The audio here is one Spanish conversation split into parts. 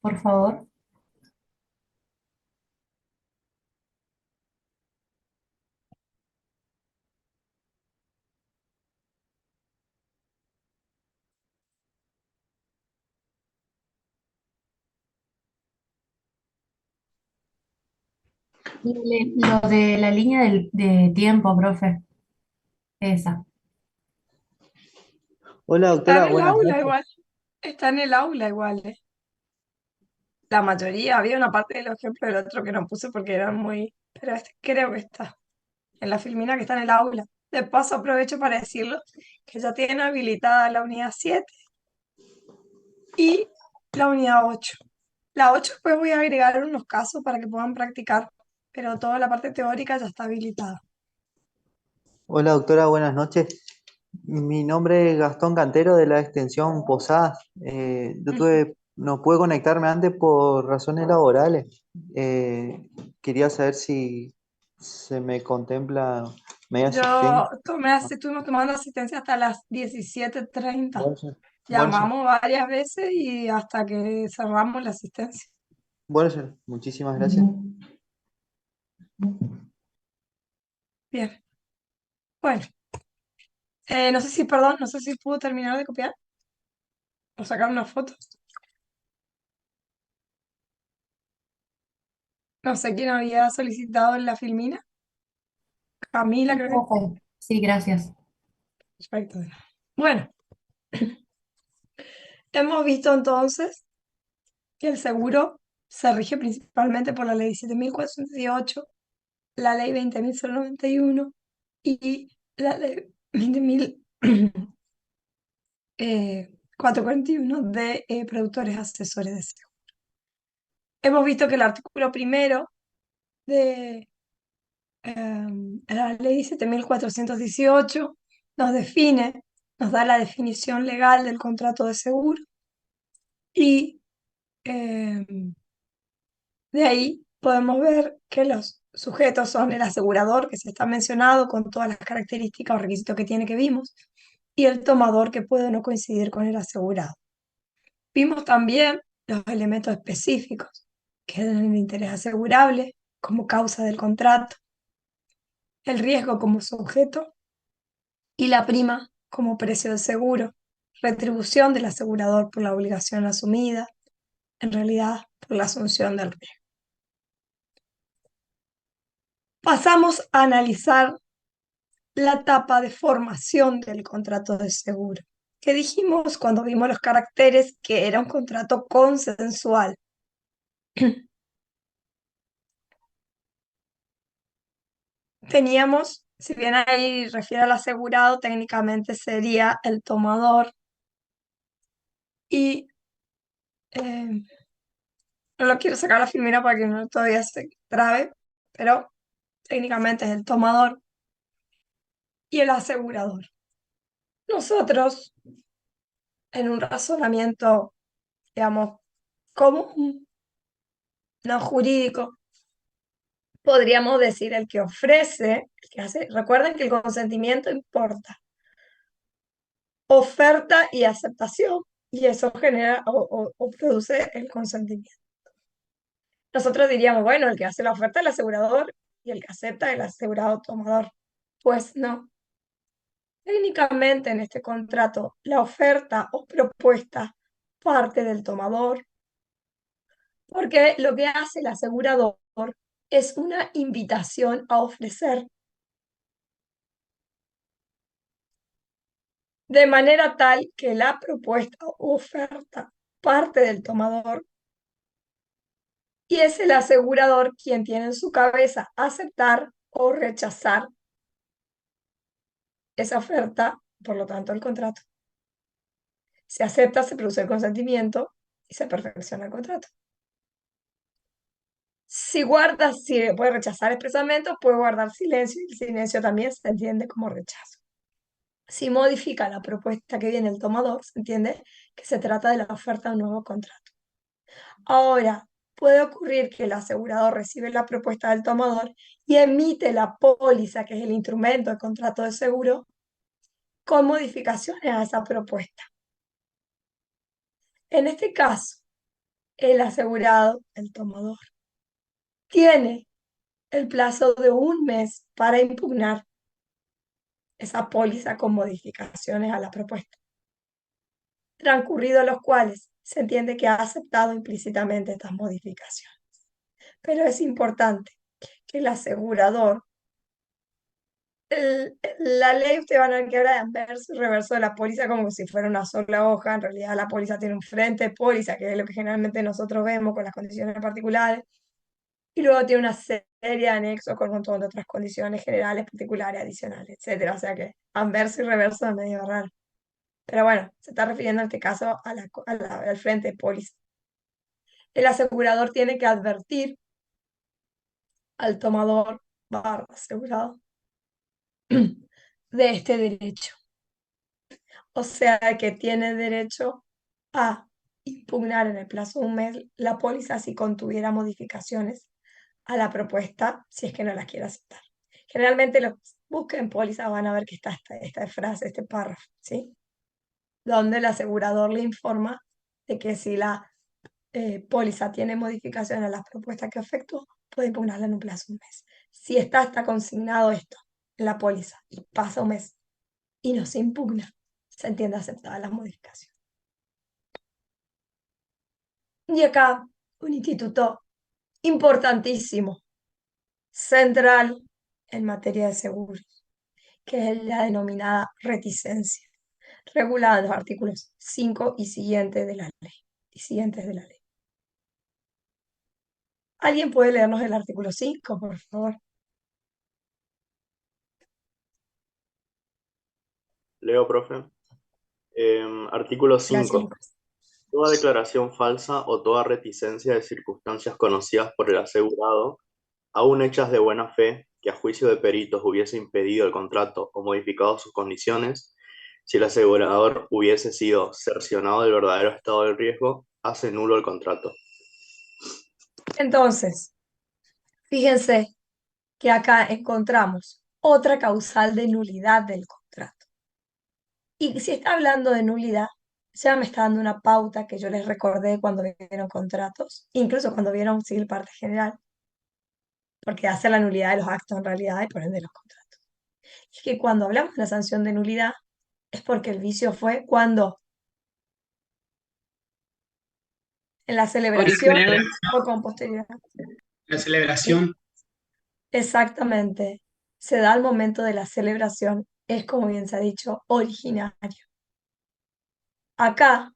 por favor. Lo de la línea de tiempo, profe. Esa. Hola Está en doctora, el buenas aula noches. igual. Está en el aula igual. La mayoría, había una parte de los ejemplos del otro que no puse porque eran muy... Pero este creo que está en la filmina que está en el aula. De paso aprovecho para decirlo que ya tienen habilitada la unidad 7 y la unidad 8. La 8 después voy a agregar unos casos para que puedan practicar, pero toda la parte teórica ya está habilitada. Hola doctora, buenas noches. Mi nombre es Gastón Cantero de la extensión Posadas. No pude conectarme antes por razones laborales. Quería saber si se me contempla media asistencia. Estuvimos tomando asistencia hasta las 17:30. Bueno, señor. Bueno, señor. Llamamos varias veces y hasta que cerramos la asistencia. Bueno, señor. Muchísimas gracias. Bien. Bueno, no sé si, perdón, no sé si pudo terminar de copiar o sacar una foto. No sé quién había solicitado en la filmina. Camila, Sí, creo que. profe. Sí, gracias. Perfecto. Bueno, hemos visto entonces que el seguro se rige principalmente por la ley 7.418, la ley 20.091 y la ley 20.441 de productores asesores de seguro. Hemos visto que el artículo primero de la ley 7.418 nos define, nos da la definición legal del contrato de seguro y em, de ahí podemos ver que los sujetos son el asegurador, que se está mencionado con todas las características o requisitos que tiene que vimos, y el tomador, que puede no coincidir con el asegurado. Vimos también los elementos específicos, que es el interés asegurable como causa del contrato, el riesgo como sujeto y la prima como precio del seguro, retribución del asegurador por la obligación asumida, en realidad por la asunción del riesgo. Pasamos a analizar la etapa de formación del contrato de seguro, que dijimos cuando vimos los caracteres que era un contrato consensual. Teníamos, si bien ahí refiere al asegurado, técnicamente sería el tomador y no lo quiero sacar a la filmina para que no todavía se trabe, pero técnicamente es el tomador y el asegurador. Nosotros, en un razonamiento, digamos, común, no jurídico, podríamos decir el que ofrece, el que hace. Recuerden que el consentimiento importa oferta y aceptación, y eso genera o produce el consentimiento. Nosotros diríamos, bueno, el que hace la oferta es el asegurador y el que acepta es el asegurado tomador. Pues no. Técnicamente en este contrato, la oferta o propuesta parte del tomador, porque lo que hace el asegurador es una invitación a ofrecer, de manera tal que la propuesta o oferta parte del tomador y es el asegurador quien tiene en su cabeza aceptar o rechazar esa oferta, por lo tanto el contrato. Se acepta, se produce el consentimiento y se perfecciona el contrato. Si guarda, si puede rechazar expresamente, puede guardar silencio y el silencio también se entiende como rechazo. Si modifica la propuesta que viene el tomador, se entiende que se trata de la oferta de un nuevo contrato. Ahora, puede ocurrir que el asegurador recibe la propuesta del tomador y emite la póliza, que es el instrumento del contrato de seguro, con modificaciones a esa propuesta. En este caso, el asegurado, el tomador, tiene el plazo de un mes para impugnar esa póliza con modificaciones a la propuesta, transcurridos los cuales se entiende que ha aceptado implícitamente estas modificaciones. Pero es importante que el asegurador, la ley, usted van a ver que habla de anverso y reverso de la póliza como si fuera una sola hoja. En realidad la póliza tiene un frente de póliza, que es lo que generalmente nosotros vemos con las condiciones particulares, y luego tiene una serie de anexos con un montón de otras condiciones generales, particulares, adicionales, etcétera. O sea que anverso y reverso es medio raro. Pero bueno, se está refiriendo en este caso al frente de póliza. El asegurador tiene que advertir al tomador barra asegurado de este derecho. O sea que tiene derecho a impugnar en el plazo de un mes la póliza si contuviera modificaciones a la propuesta, si es que no las quiere aceptar. Generalmente los busquen póliza van a ver que está esta frase, este párrafo, ¿sí? Donde el asegurador le informa de que si la póliza tiene modificaciones a las propuestas que efectuó, puede impugnarla en un plazo de un mes. Si está consignado esto en la póliza y pasa un mes y no se impugna, se entiende aceptada la modificación. Y acá un instituto importantísimo, central en materia de seguros, que es la denominada reticencia, regulada en los artículos 5 y siguientes de la ley. ¿Alguien puede leernos el artículo 5, por favor? Leo, profe. Artículo Gracias, 5. Lucas. Toda declaración falsa o toda reticencia de circunstancias conocidas por el asegurado, aun hechas de buena fe, que a juicio de peritos hubiese impedido el contrato o modificado sus condiciones, si el asegurador hubiese sido cercionado del verdadero estado del riesgo, hace nulo el contrato. Entonces, fíjense que acá encontramos otra causal de nulidad del contrato. Y si está hablando de nulidad, ya me está dando una pauta que yo les recordé cuando vieron contratos, incluso cuando vieron civil parte general, porque hace la nulidad de los actos en realidad y por ende los contratos. Es que cuando hablamos de la sanción de nulidad, es porque el vicio fue cuando en la celebración Original, o con posterioridad. la ¿Sí? celebración. Exactamente. Se da al momento de la celebración, es como bien se ha dicho, originario. Acá,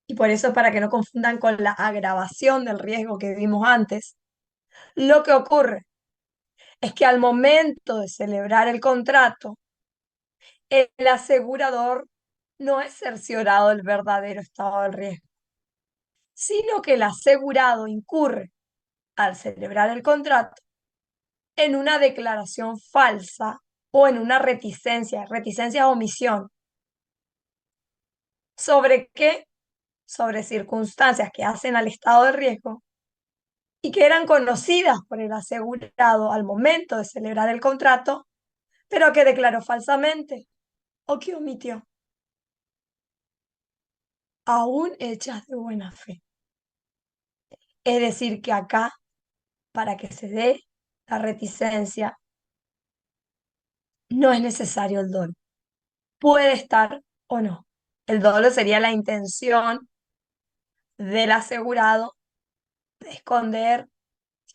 y por eso para que no confundan con la agravación del riesgo que vimos antes, lo que ocurre es que al momento de celebrar el contrato, el asegurador no es cerciorado del verdadero estado del riesgo, sino que el asegurado incurre al celebrar el contrato en una declaración falsa o en una reticencia o omisión. ¿Sobre qué? Sobre circunstancias que hacen al estado de riesgo y que eran conocidas por el asegurado al momento de celebrar el contrato, pero que declaró falsamente o que omitió, aún hechas de buena fe. Es decir, que acá, para que se dé la reticencia, no es necesario el dolo. Puede estar o no. El dolo sería la intención del asegurado de esconder,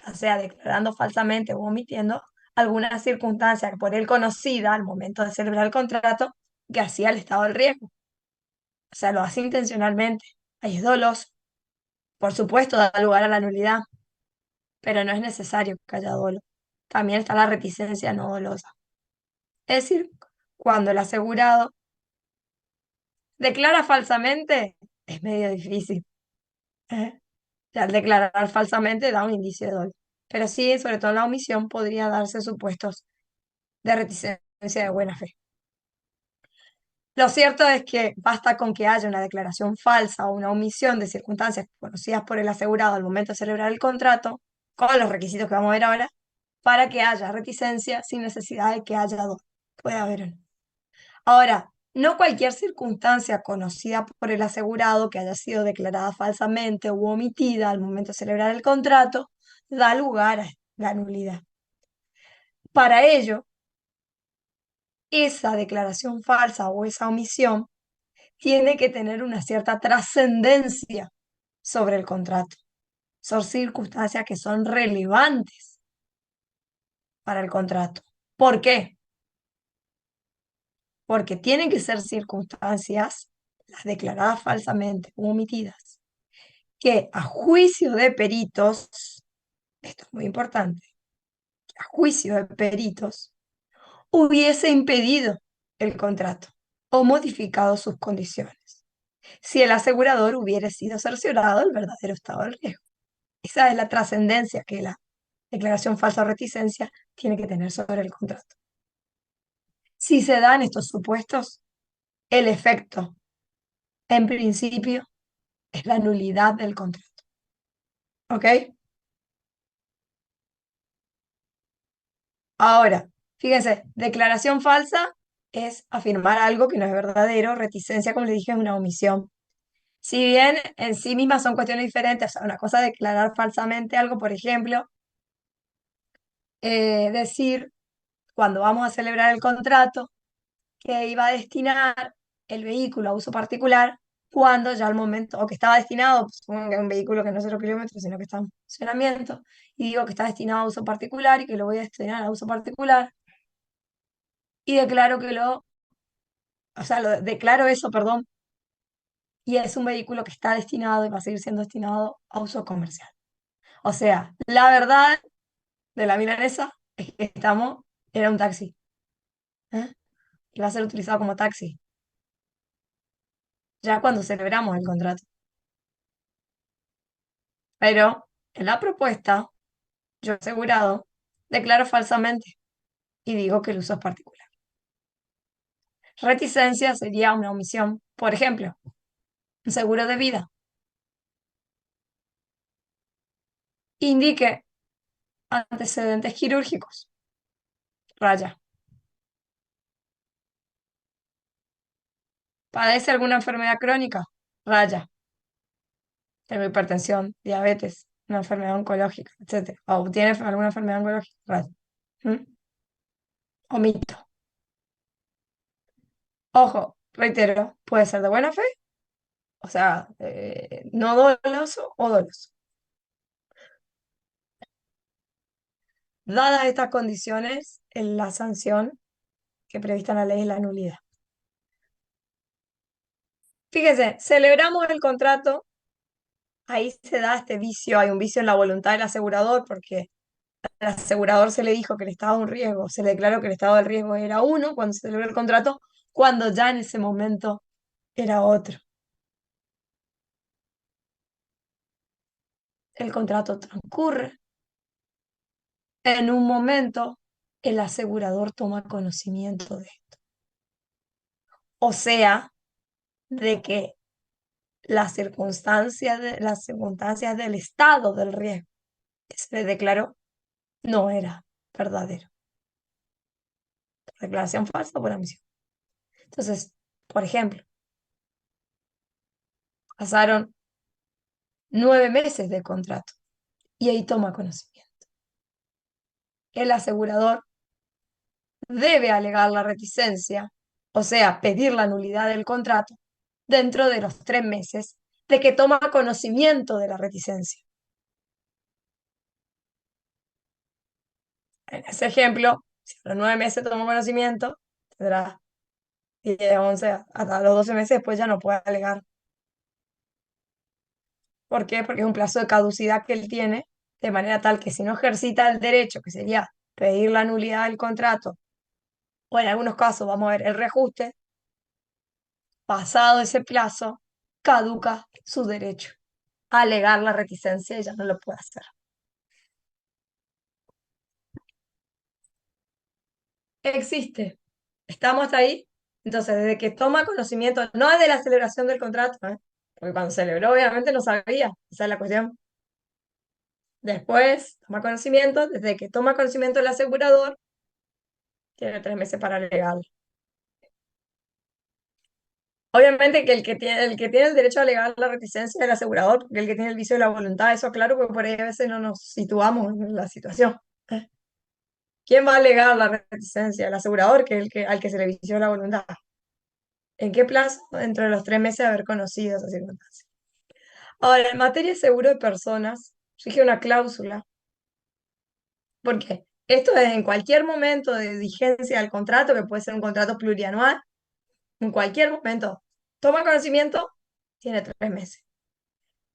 ya sea declarando falsamente o omitiendo, alguna circunstancia que por él conocida al momento de celebrar el contrato que hacía el estado del riesgo. O sea, lo hace intencionalmente. Ahí es doloso. Por supuesto, da lugar a la nulidad, pero no es necesario que haya dolo. También está la reticencia no dolosa. Es decir, cuando el asegurado declara falsamente, es medio difícil. ¿Eh? Al declarar falsamente da un indicio de dolo. Pero sí, sobre todo en la omisión, podría darse supuestos de reticencia de buena fe. Lo cierto es que basta con que haya una declaración falsa o una omisión de circunstancias conocidas por el asegurado al momento de celebrar el contrato, con los requisitos que vamos a ver ahora, para que haya reticencia sin necesidad de que haya dolo. Puede haber o no. Ahora, No cualquier circunstancia conocida por el asegurado que haya sido declarada falsamente u omitida al momento de celebrar el contrato da lugar a la nulidad. Para ello, esa declaración falsa o esa omisión tiene que tener una cierta trascendencia sobre el contrato. Son circunstancias que son relevantes para el contrato. ¿Por qué? Porque tienen que ser circunstancias, las declaradas falsamente u omitidas, que a juicio de peritos, esto es muy importante, que a juicio de peritos hubiese impedido el contrato o modificado sus condiciones, si el asegurador hubiera sido cerciorado del verdadero estado del riesgo. Esa es la trascendencia que la declaración falsa o reticencia tiene que tener sobre el contrato. Si se dan estos supuestos, el efecto, en principio, es la nulidad del contrato. ¿Ok? Ahora, fíjense, declaración falsa es afirmar algo que no es verdadero, reticencia, como les dije, es una omisión. Si bien en sí mismas son cuestiones diferentes, o sea, una cosa es declarar falsamente algo, por ejemplo, decir cuando vamos a celebrar el contrato que iba a destinar el vehículo a uso particular cuando ya al momento, o que estaba destinado, pues, supongo que es un vehículo que no es 0 kilómetros, sino que está en funcionamiento, y digo que está destinado a uso particular y que lo voy a destinar a uso particular, y declaro que o sea, lo declaro eso, perdón, y es un vehículo que está destinado y va a seguir siendo destinado a uso comercial. O sea, la verdad de la milanesa es que era un taxi, ¿eh? Y va a ser utilizado como taxi, ya cuando celebramos el contrato. Pero en la propuesta, yo asegurado, declaro falsamente y digo que el uso es particular. Reticencia sería una omisión. Por ejemplo, un seguro de vida. Indique antecedentes quirúrgicos. Raya. ¿Padece alguna enfermedad crónica? Raya. Tengo hipertensión, diabetes, una enfermedad oncológica, etc. O tiene alguna enfermedad oncológica. Raya. ¿Mm? Omito. Ojo, reitero, puede ser de buena fe, o sea, no doloso o doloso. Dadas estas condiciones, la sanción que prevista en la ley es la nulidad. Fíjese, celebramos el contrato, ahí se da este vicio, hay un vicio en la voluntad del asegurador, porque al asegurador se le dijo que el estado de un riesgo, se le declaró que el estado del riesgo era uno cuando se celebró el contrato, cuando ya en ese momento era otro. El contrato transcurre, en un momento el asegurador toma conocimiento de esto. O sea, de que las circunstancias del estado del riesgo que se le declaró no era verdadero. Declaración falsa por omisión. Entonces, por ejemplo, pasaron 9 meses de contrato y ahí toma conocimiento. El asegurador debe alegar la reticencia, o sea, pedir la nulidad del contrato dentro de los 3 meses de que toma conocimiento de la reticencia. En ese ejemplo, si a los 9 meses tomó conocimiento, tendrá 10, 11, hasta los 12 meses después ya no puede alegar. ¿Por qué? Porque es un plazo de caducidad que él tiene, de manera tal que si no ejercita el derecho, que sería pedir la nulidad del contrato, o en algunos casos, vamos a ver, el reajuste, pasado ese plazo, caduca su derecho a alegar la reticencia y ya no lo puede hacer. Existe. ¿Estamos hasta ahí? Entonces, desde que toma conocimiento, no es de la celebración del contrato, ¿eh? Porque cuando celebró, obviamente no sabía, esa es la cuestión. Después, toma conocimiento, desde que toma conocimiento el asegurador, tiene 3 meses para alegar. Obviamente que el que tiene el derecho a alegar la reticencia es el asegurador, porque el que tiene el vicio de la voluntad, eso claro, porque por ahí a veces no nos situamos en la situación. ¿Eh? ¿Quién va a alegar la reticencia? El asegurador, que es al que se le vició la voluntad. ¿En qué plazo? Dentro de los 3 meses de haber conocido esa circunstancia. Ahora, en materia de seguro de personas, rige una cláusula. ¿Por qué? Esto es en cualquier momento de vigencia del contrato, que puede ser un contrato plurianual, en cualquier momento toma conocimiento, tiene 3 meses.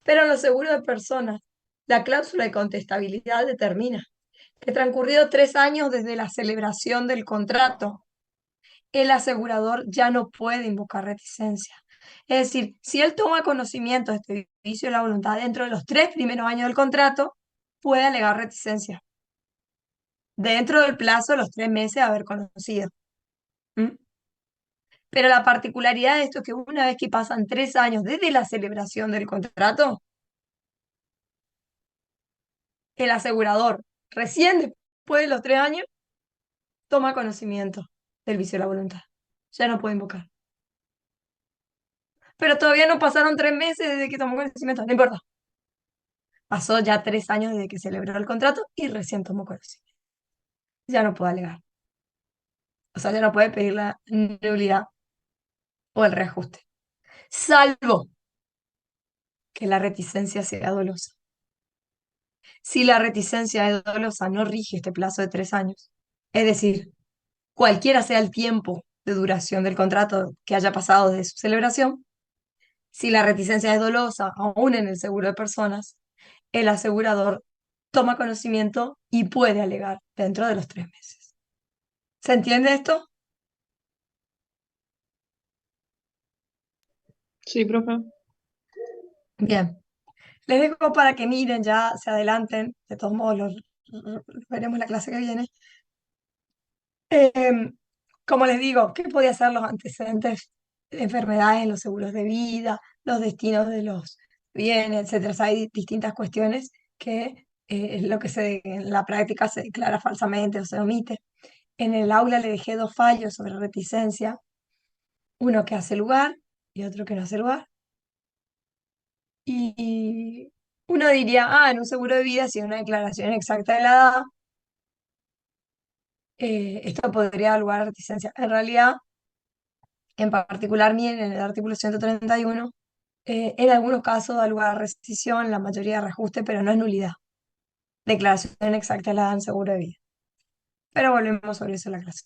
Pero en los seguros de personas, la cláusula de contestabilidad determina que transcurrido 3 años desde la celebración del contrato, el asegurador ya no puede invocar reticencia. Es decir, si él toma conocimiento de este vicio de la voluntad dentro de los 3 primeros años del contrato, puede alegar reticencia dentro del plazo de los 3 meses de haber conocido. ¿Mm? Pero la particularidad de esto es que una vez que pasan 3 años desde la celebración del contrato, el asegurador, recién después de los 3 años, toma conocimiento del vicio de la voluntad. Ya no puede invocar. Pero todavía no pasaron 3 meses desde que tomó conocimiento, no importa. Pasó ya 3 años desde que celebró el contrato y recién tomó conocimiento. Ya no puede alegar. O sea, ya no puede pedir la nulidad o el reajuste. Salvo que la reticencia sea dolosa. Si la reticencia es dolosa, no rige este plazo de 3 años. Es decir, cualquiera sea el tiempo de duración del contrato que haya pasado de su celebración, si la reticencia es dolosa, aún en el seguro de personas, el asegurador toma conocimiento y puede alegar dentro de los 3 meses. ¿Se entiende esto? Sí, profe. Bien. Les dejo para que miren, ya se adelanten. De todos modos, lo veremos la clase que viene. Em, Como les digo, ¿qué podía ser los antecedentes de enfermedades en los seguros de vida, los destinos de los bienes, etcétera? O sea, hay distintas cuestiones que es lo que en la práctica se declara falsamente o se omite. En el aula le dejé 2 fallos sobre reticencia, uno que hace lugar y otro que no hace lugar. Y uno diría, en un seguro de vida, si hay una declaración exacta de la edad, esto podría dar lugar a reticencia. En realidad, en particular, miren, en el artículo 131, en algunos casos da lugar a rescisión, en la mayoría de reajuste, pero no es nulidad. Declaración exacta de la edad en seguro de vida. Pero volvemos sobre eso en la clase.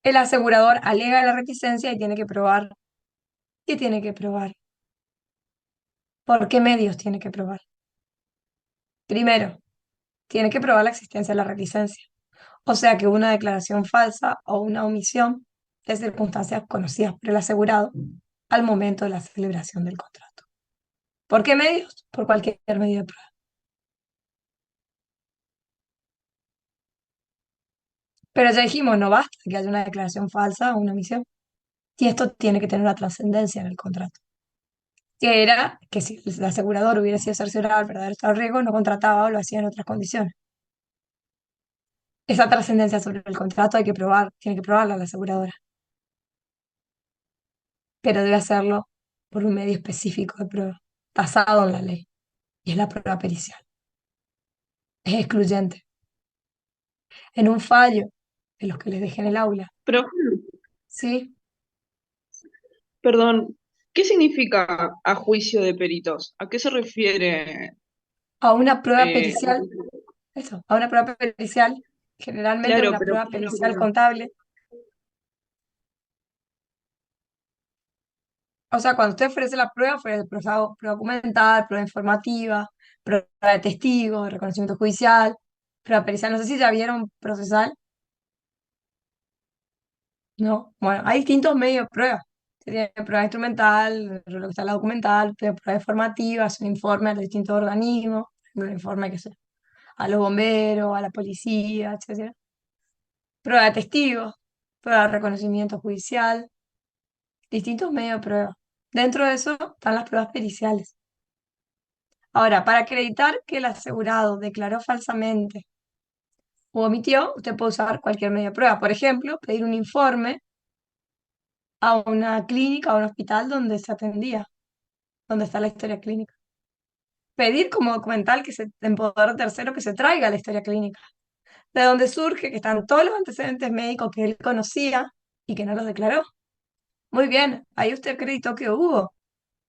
El asegurador alega la reticencia y tiene que probar. ¿Qué tiene que probar? ¿Por qué medios tiene que probar? Primero, tiene que probar la existencia de la reticencia. O sea que una declaración falsa o una omisión de circunstancias conocidas por el asegurado al momento de la celebración del contrato. ¿Por qué medios? Por cualquier medio de prueba. Pero ya dijimos, no basta que haya una declaración falsa o una omisión. Y esto tiene que tener una trascendencia en el contrato. Que era que si el asegurador hubiera sido cerciorado al verdadero estado de riesgo, no contrataba o lo hacía en otras condiciones. Esa trascendencia sobre el contrato hay que probar, tiene que probarla la aseguradora. Pero debe hacerlo por un medio específico de prueba, tasado en la ley. Y es la prueba pericial. Es excluyente. En un fallo de los que les dejé en el aula, Profe, ¿sí? perdón, ¿qué significa a juicio de peritos? ¿A qué se refiere? A una prueba eh, pericial, eso, a una prueba pericial, generalmente claro, una pero prueba pericial contable. O sea, cuando usted ofrece la prueba, ofrece prueba documental, prueba informativa, prueba de testigo, reconocimiento judicial, prueba pericial. No sé si ya vieron procesal. No. Bueno, hay distintos medios de prueba. Se tiene prueba instrumental, lo que está en la documental, tiene prueba informativa, es un informe a los distintos organismos, un informe que sea a los bomberos, a la policía, etcétera. Prueba de testigos, prueba de reconocimiento judicial, distintos medios de prueba. Dentro de eso están las pruebas periciales. Ahora, para acreditar que el asegurado declaró falsamente o omitió, usted puede usar cualquier medio de prueba. Por ejemplo, pedir un informe a una clínica, a un hospital donde se atendía, donde está la historia clínica. Pedir como documental en poder tercero que se traiga la historia clínica, de donde surge que están todos los antecedentes médicos que él conocía y que no los declaró. Muy bien, ahí usted acreditó que hubo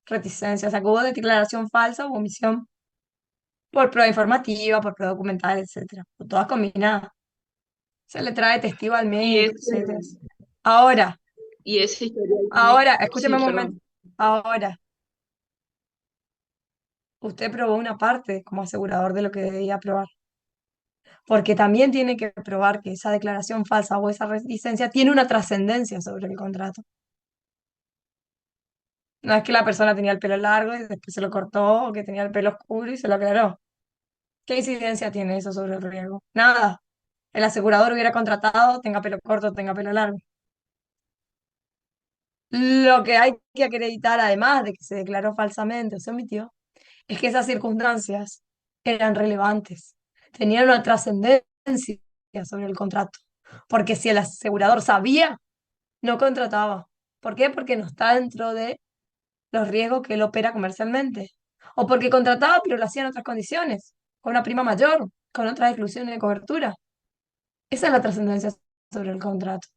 reticencia, o sea, que hubo declaración falsa o omisión por prueba informativa, por prueba documental, etcétera, o todas combinadas. Se le trae testigo al Y médico, ese, etcétera. Ahora, y ese historial ahora, clínico, escúcheme sí, un momento. perdón. Ahora, usted probó una parte como asegurador de lo que debía probar, porque también tiene que probar que esa declaración falsa o esa reticencia tiene una trascendencia sobre el contrato. No es que la persona tenía el pelo largo y después se lo cortó, o que tenía el pelo oscuro y se lo aclaró. ¿Qué incidencia tiene eso sobre el riesgo? Nada. El asegurador hubiera contratado, tenga pelo corto, tenga pelo largo. Lo que hay que acreditar, además de que se declaró falsamente o se omitió, es que esas circunstancias eran relevantes, tenían una trascendencia sobre el contrato. Porque si el asegurador sabía, no contrataba. ¿Por qué? Porque no está dentro de los riesgos que él opera comercialmente. O porque contrataba, pero lo hacía en otras condiciones, con una prima mayor, con otras exclusiones de cobertura. Esa es la trascendencia sobre el contrato.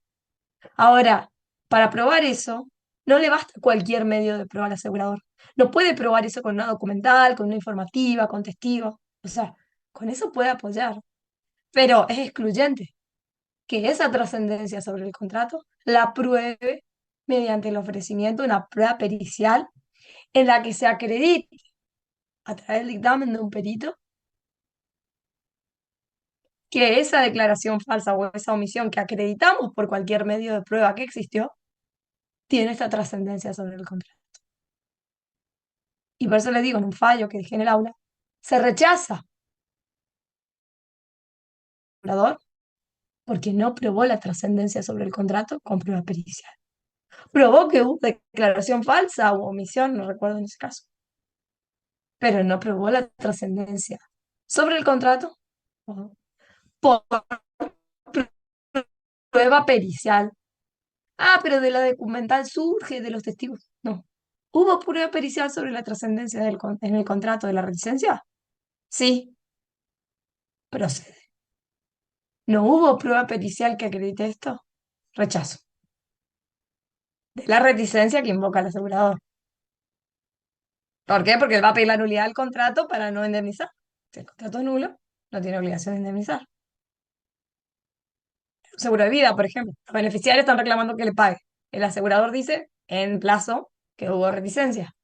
Ahora, para probar eso, no le basta cualquier medio de prueba al asegurador. No puede probar eso con una documental, con una informativa, con testigos. O sea, con eso puede apoyar. Pero es excluyente que esa trascendencia sobre el contrato la pruebe mediante el ofrecimiento de una prueba pericial en la que se acredite a través del dictamen de un perito que esa declaración falsa o esa omisión que acreditamos por cualquier medio de prueba que existió tiene esta trascendencia sobre el contrato. Y por eso le digo, en un fallo que dejé en el aula, se rechaza el orador porque no probó la trascendencia sobre el contrato con prueba pericial. Probó que hubo declaración falsa o omisión, no recuerdo en ese caso, pero no probó la trascendencia sobre el contrato por prueba pericial. Ah, pero de la documental surge de los testigos. No. ¿Hubo prueba pericial sobre la trascendencia en el contrato de la reticencia? Sí, procede. ¿No hubo prueba pericial que acredite esto? Rechazo. De la reticencia que invoca el asegurador. ¿Por qué? Porque él va a pedir la nulidad del contrato para no indemnizar. Si el contrato es nulo, no tiene obligación de indemnizar. Un seguro de vida, por ejemplo. Los beneficiarios están reclamando que le pague. El asegurador dice, en plazo, que hubo reticencia.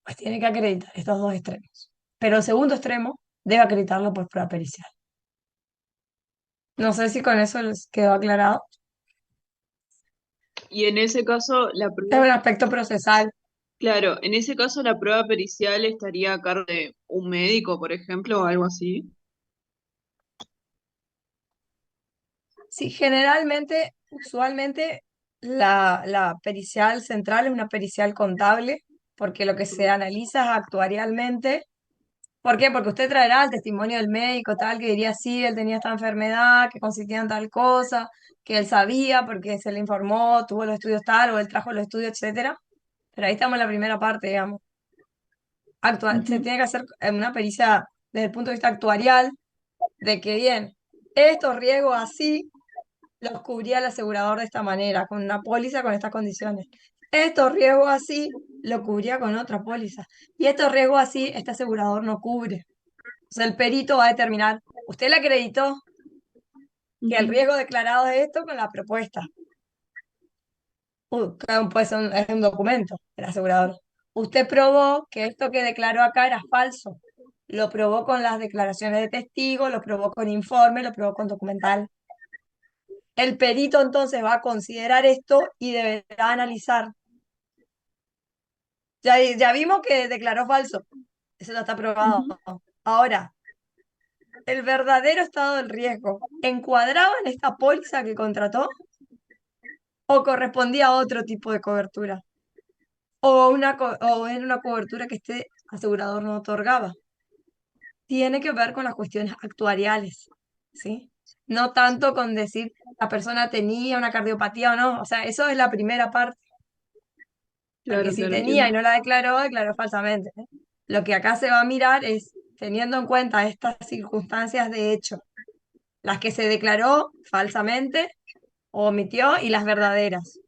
Pues tiene que acreditar estos dos extremos. Pero el segundo extremo debe acreditarlo por prueba pericial. No sé si con eso les quedó aclarado. Y en ese caso, Es un aspecto procesal. claro, en ese caso la prueba pericial estaría a cargo de un médico, por ejemplo, o algo así. Sí, generalmente, usualmente, la pericial central es una pericial contable, porque lo que se analiza es actuarialmente. ¿Por qué? Porque usted traerá el testimonio del médico, tal, que diría, sí, él tenía esta enfermedad, que consistía en tal cosa, que él sabía porque se le informó, tuvo los estudios tal, o él trajo los estudios, etcétera. Pero ahí estamos en la primera parte, digamos. Se Ujú. tiene que hacer una pericia desde el punto de vista actuarial, de que, bien, estos riesgos así los cubría el asegurador de esta manera, con una póliza con estas condiciones. Estos riesgos así lo cubría con otra póliza. Y estos riesgos así, este asegurador no cubre. O sea, el perito va a determinar, usted le acreditó que el Ujú. riesgo declarado es esto con la propuesta. Pues es un documento del asegurador. Usted probó que esto que declaró acá era falso. Lo probó con las declaraciones de testigos, lo probó con informe, lo probó con documental. El perito entonces va a considerar esto y deberá analizar. Ya vimos que declaró falso. Eso ya está probado. Ujú. Ahora, el verdadero estado del riesgo, ¿encuadraba en esta póliza que contrató o correspondía a otro tipo de cobertura? O en una cobertura que este asegurador no otorgaba. Tiene que ver con las cuestiones actuariales, ¿sí? No tanto con decir la persona tenía una cardiopatía o no. O sea, eso es la primera parte. Porque Claro, si claro, tenía y entiendo. no la declaró, declaró falsamente, ¿eh? Lo que acá se va a mirar es, teniendo en cuenta estas circunstancias de hecho, las que se declaró falsamente o omitió y las verdaderas.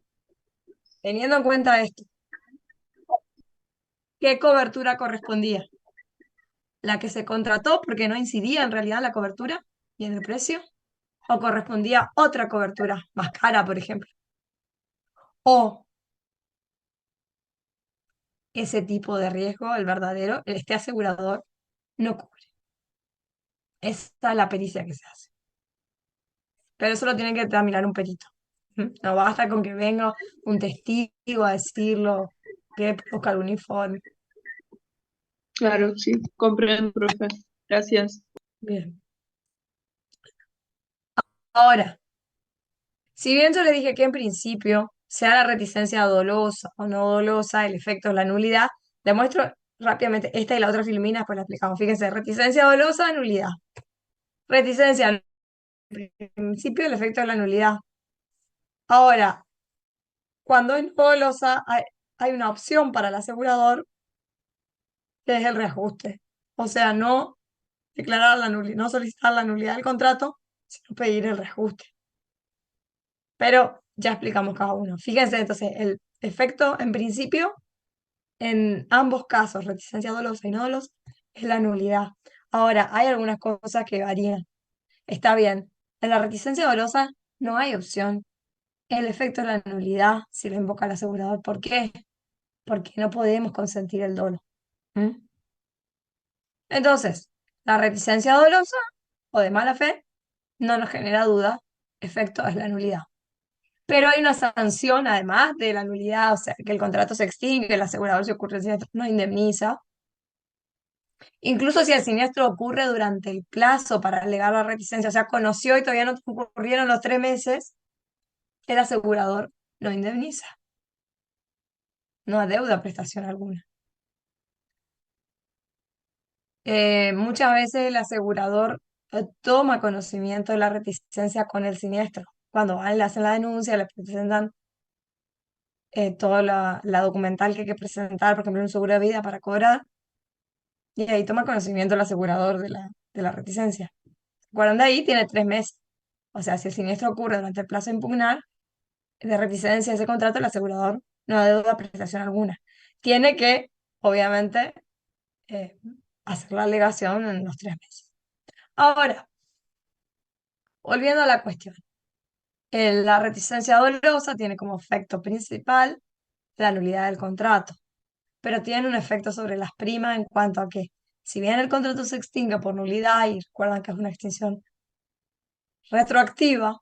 Teniendo en cuenta esto, ¿qué cobertura correspondía? ¿La que se contrató porque no incidía en realidad en la cobertura y en el precio? ¿O correspondía otra cobertura más cara, por ejemplo? ¿O ese tipo de riesgo, el verdadero, este asegurador no cubre? Esa es la pericia que se hace. Pero eso lo tiene que determinar un perito. ¿Mm? No basta con que venga un testigo a decirlo, que busca el uniforme. Claro, sí, comprendo, profe. Gracias. Bien. Ahora, si bien yo le dije que en principio, sea la reticencia dolosa o no dolosa, el efecto es la nulidad, demuestro rápidamente esta y la otra filmina, pues la explicamos. Fíjense, reticencia dolosa, nulidad. Reticencia, al principio, el efecto es la nulidad. Ahora, cuando es no dolosa, hay una opción para el asegurador, que es el reajuste. O sea, no declarar la nulidad, no solicitar la nulidad del contrato, sino pedir el reajuste. Pero ya explicamos cada uno. Fíjense, entonces, el efecto en principio, en ambos casos, reticencia dolosa y no dolosa, es la nulidad. Ahora, hay algunas cosas que varían. Está bien, en la reticencia dolosa no hay opción. El efecto es la nulidad si lo invoca el asegurador. ¿Por qué? Porque no podemos consentir el dolo. ¿Mm? Entonces, la reticencia dolosa o de mala fe no nos genera duda, efecto es la nulidad. Pero hay una sanción además de la nulidad, o sea, que el contrato se extingue, el asegurador si ocurre el siniestro no indemniza. Incluso si el siniestro ocurre durante el plazo para alegar la reticencia, o sea, conoció y todavía no ocurrieron los 3 meses, el asegurador no indemniza, no adeuda prestación alguna. Muchas veces el asegurador toma conocimiento de la reticencia con el siniestro. Cuando van, le hacen la denuncia, le presentan toda la documental que hay que presentar, por ejemplo, un seguro de vida para cobrar, y ahí toma conocimiento el asegurador de la reticencia. ¿Se acuerdan de ahí? Tiene 3 meses. O sea, si el siniestro ocurre durante el plazo de impugnar de reticencia de ese contrato, el asegurador no adeuda prestación alguna. Tiene que, obviamente, eh, hacer la alegación en los 3 meses. Ahora, volviendo a la cuestión. La reticencia dolosa tiene como efecto principal la nulidad del contrato, pero tiene un efecto sobre las primas en cuanto a que, si bien el contrato se extingue por nulidad, y recuerdan que es una extinción retroactiva,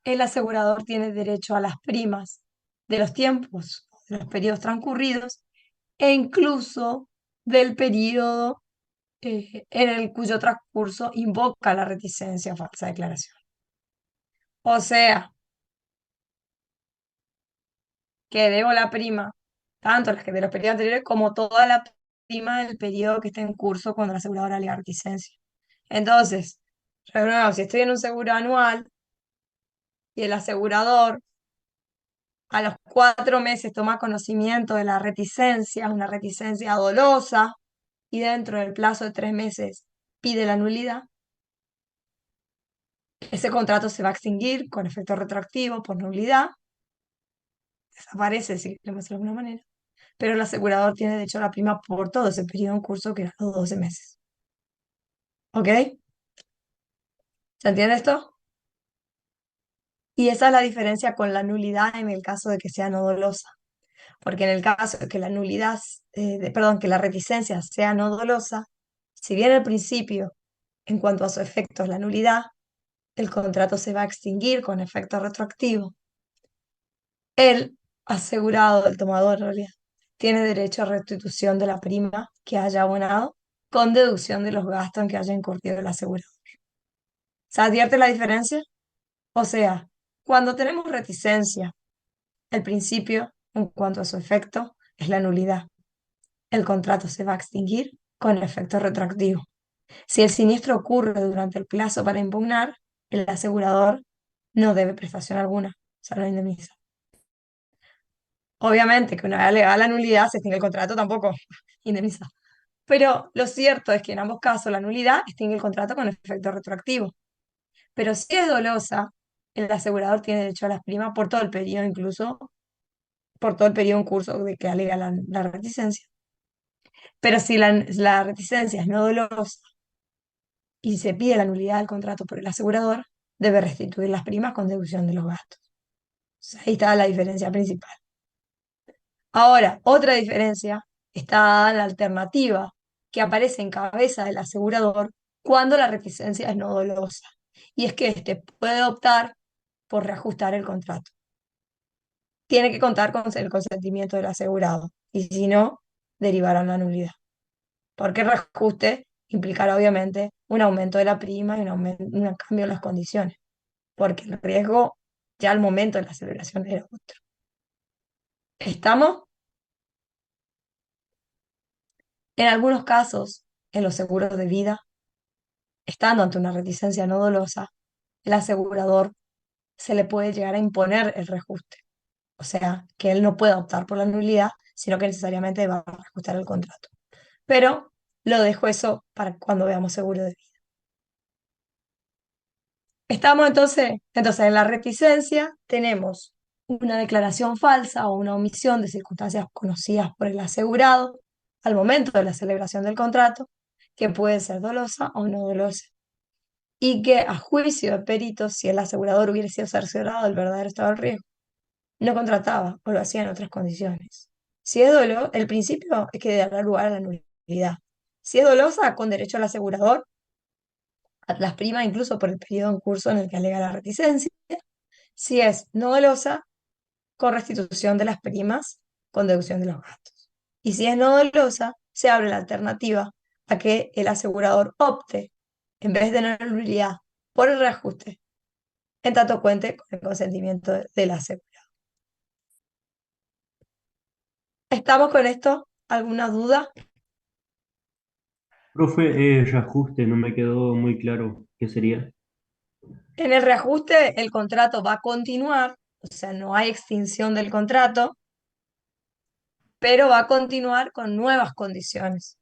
el asegurador tiene derecho a las primas de los tiempos, de los periodos transcurridos, e incluso del periodo en el cuyo transcurso invoca la reticencia o falsa declaración. O sea, que debo la prima, tanto las que de los periodos anteriores como toda la prima del periodo que esté en curso cuando la aseguradora alega reticencia. Entonces, de nuevo, si estoy en un seguro anual y el asegurador a los 4 meses toma conocimiento de la reticencia, una reticencia dolosa, y dentro del plazo de 3 meses pide la nulidad, ese contrato se va a extinguir con efecto retroactivo por nulidad, desaparece, si queremos decirlo de alguna manera, pero el asegurador tiene derecho a la prima por todo ese periodo en curso que eran los 12 meses. ¿Ok? ¿Se entiende esto? Y esa es la diferencia con la nulidad en el caso de que sea no dolosa. Porque en el caso de que la nulidad, perdón, que la reticencia sea no dolosa, si bien al principio, en cuanto a su efecto, es la nulidad, el contrato se va a extinguir con efecto retroactivo. El asegurado, el tomador en realidad, tiene derecho a restitución de la prima que haya abonado con deducción de los gastos en que haya incurrido el asegurado. ¿Se advierte la diferencia? O sea, cuando tenemos reticencia, el principio, en cuanto a su efecto, es la nulidad. El contrato se va a extinguir con efecto retroactivo. Si el siniestro ocurre durante el plazo para impugnar, el asegurador no debe prestación alguna, o sea, no indemniza. Obviamente que una vez alegada la nulidad, se extingue el contrato, tampoco indemniza. Pero lo cierto es que en ambos casos la nulidad extingue el contrato con efecto retroactivo. Pero si es dolosa, el asegurador tiene derecho a las primas por todo el periodo, incluso por todo el periodo en curso de que alega la reticencia. Pero si la reticencia es no dolosa y se pide la nulidad del contrato por el asegurador, debe restituir las primas con deducción de los gastos. O sea, ahí está la diferencia principal. Ahora, otra diferencia está en la alternativa que aparece en cabeza del asegurador cuando la reticencia es no dolosa. Y es que éste puede optar por reajustar el contrato. Tiene que contar con el consentimiento del asegurado. Y si no, derivará la nulidad. Porque el reajuste implicará obviamente un aumento de la prima y un cambio en las condiciones. Porque el riesgo ya al momento de la celebración era otro. ¿Estamos? En algunos casos, en los seguros de vida, estando ante una reticencia no dolosa, el asegurador se le puede llegar a imponer el reajuste. O sea, que él no puede optar por la nulidad, sino que necesariamente va a reajustar el contrato. Pero lo dejo eso para cuando veamos seguro de vida. Estamos entonces en la reticencia tenemos una declaración falsa o una omisión de circunstancias conocidas por el asegurado al momento de la celebración del contrato, que puede ser dolosa o no dolosa, y que a juicio de peritos, si el asegurador hubiera sido cerciorado del verdadero estado del riesgo, no contrataba o lo hacía en otras condiciones. Si es dolo, el principio es que dará lugar a la nulidad. Si es dolosa, con derecho al asegurador, a las primas incluso por el periodo en curso en el que alega la reticencia. Si es no dolosa, con restitución de las primas, con deducción de los gastos. Y si es no dolosa, se abre la alternativa a que el asegurador opte, en vez de la nulidad, por el reajuste, en tanto cuente con el consentimiento del asegurado. ¿Estamos con esto? ¿Alguna duda? Profe, reajuste, no me quedó muy claro qué sería. En el reajuste, el contrato va a continuar, o sea, no hay extinción del contrato, pero va a continuar con nuevas condiciones.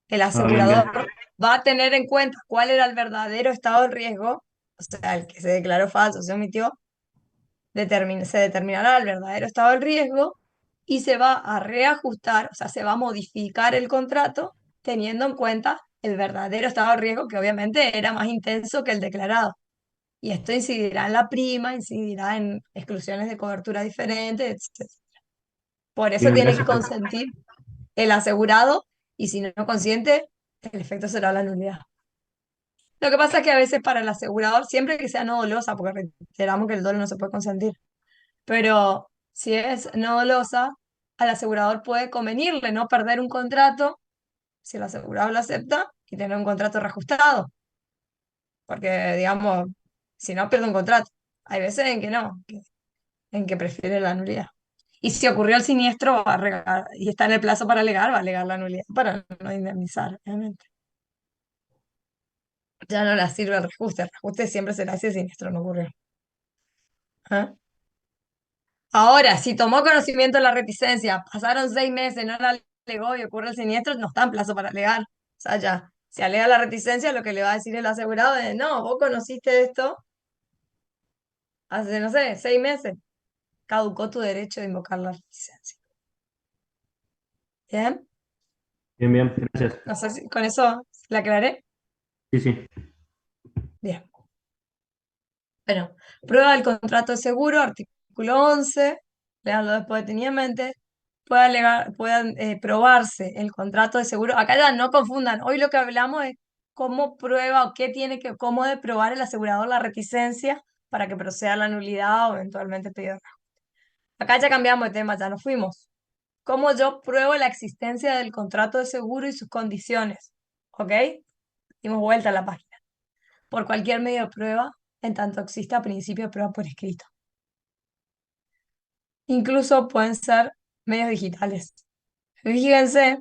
El Ah, bien, bien. asegurador va a tener en cuenta cuál era el verdadero estado de riesgo, o sea, el que se declaró falso, se omitió, se determinará el verdadero estado del riesgo y se va a reajustar, o sea, se va a modificar el contrato teniendo en cuenta el verdadero estado de riesgo, que obviamente era más intenso que el declarado. Y esto incidirá en la prima, incidirá en exclusiones de cobertura diferentes, etc. Por eso Bien, tiene que gracias, profe. consentir el asegurado y si no consiente, el efecto será la nulidad. Lo que pasa es que a veces para el asegurador, siempre que sea no dolosa, porque reiteramos que el dolo no se puede consentir, pero si es no dolosa, al asegurador puede convenirle no perder un contrato si el asegurador lo acepta y tener un contrato reajustado, porque digamos, si no pierde un contrato. Hay veces en que no, en que prefiere la nulidad. Y si ocurrió el siniestro y está en el plazo para alegar, va a alegar la nulidad para no indemnizar, obviamente. Ya no le sirve el reajuste siempre será si el siniestro no ocurrió. ¿Ah? Ahora, si tomó conocimiento de la reticencia, pasaron 6 meses, no la alegó y ocurre el siniestro, no está en plazo para alegar. O sea, ya, si alega la reticencia, lo que le va a decir el asegurado es, no, vos conociste esto hace, no sé, 6 meses, caducó tu derecho de invocar la reticencia. ¿Bien? Bien, bien, gracias. No sé si con eso la aclaré. Sí, sí. Bien. Bueno, prueba del contrato de seguro, artículo 11, leanlo después detenidamente. Puede probarse el contrato de seguro. Acá ya no confundan. Hoy lo que hablamos es cómo prueba o cómo debe probar el asegurador la reticencia para que proceda la nulidad o eventualmente pedir. Acá ya cambiamos de tema, ya nos fuimos. ¿Cómo yo pruebo la existencia del contrato de seguro y sus condiciones? ¿Ok? Dimos vuelta a la página. Por cualquier medio de prueba, en tanto exista principio de prueba por escrito. Incluso pueden ser medios digitales. Fíjense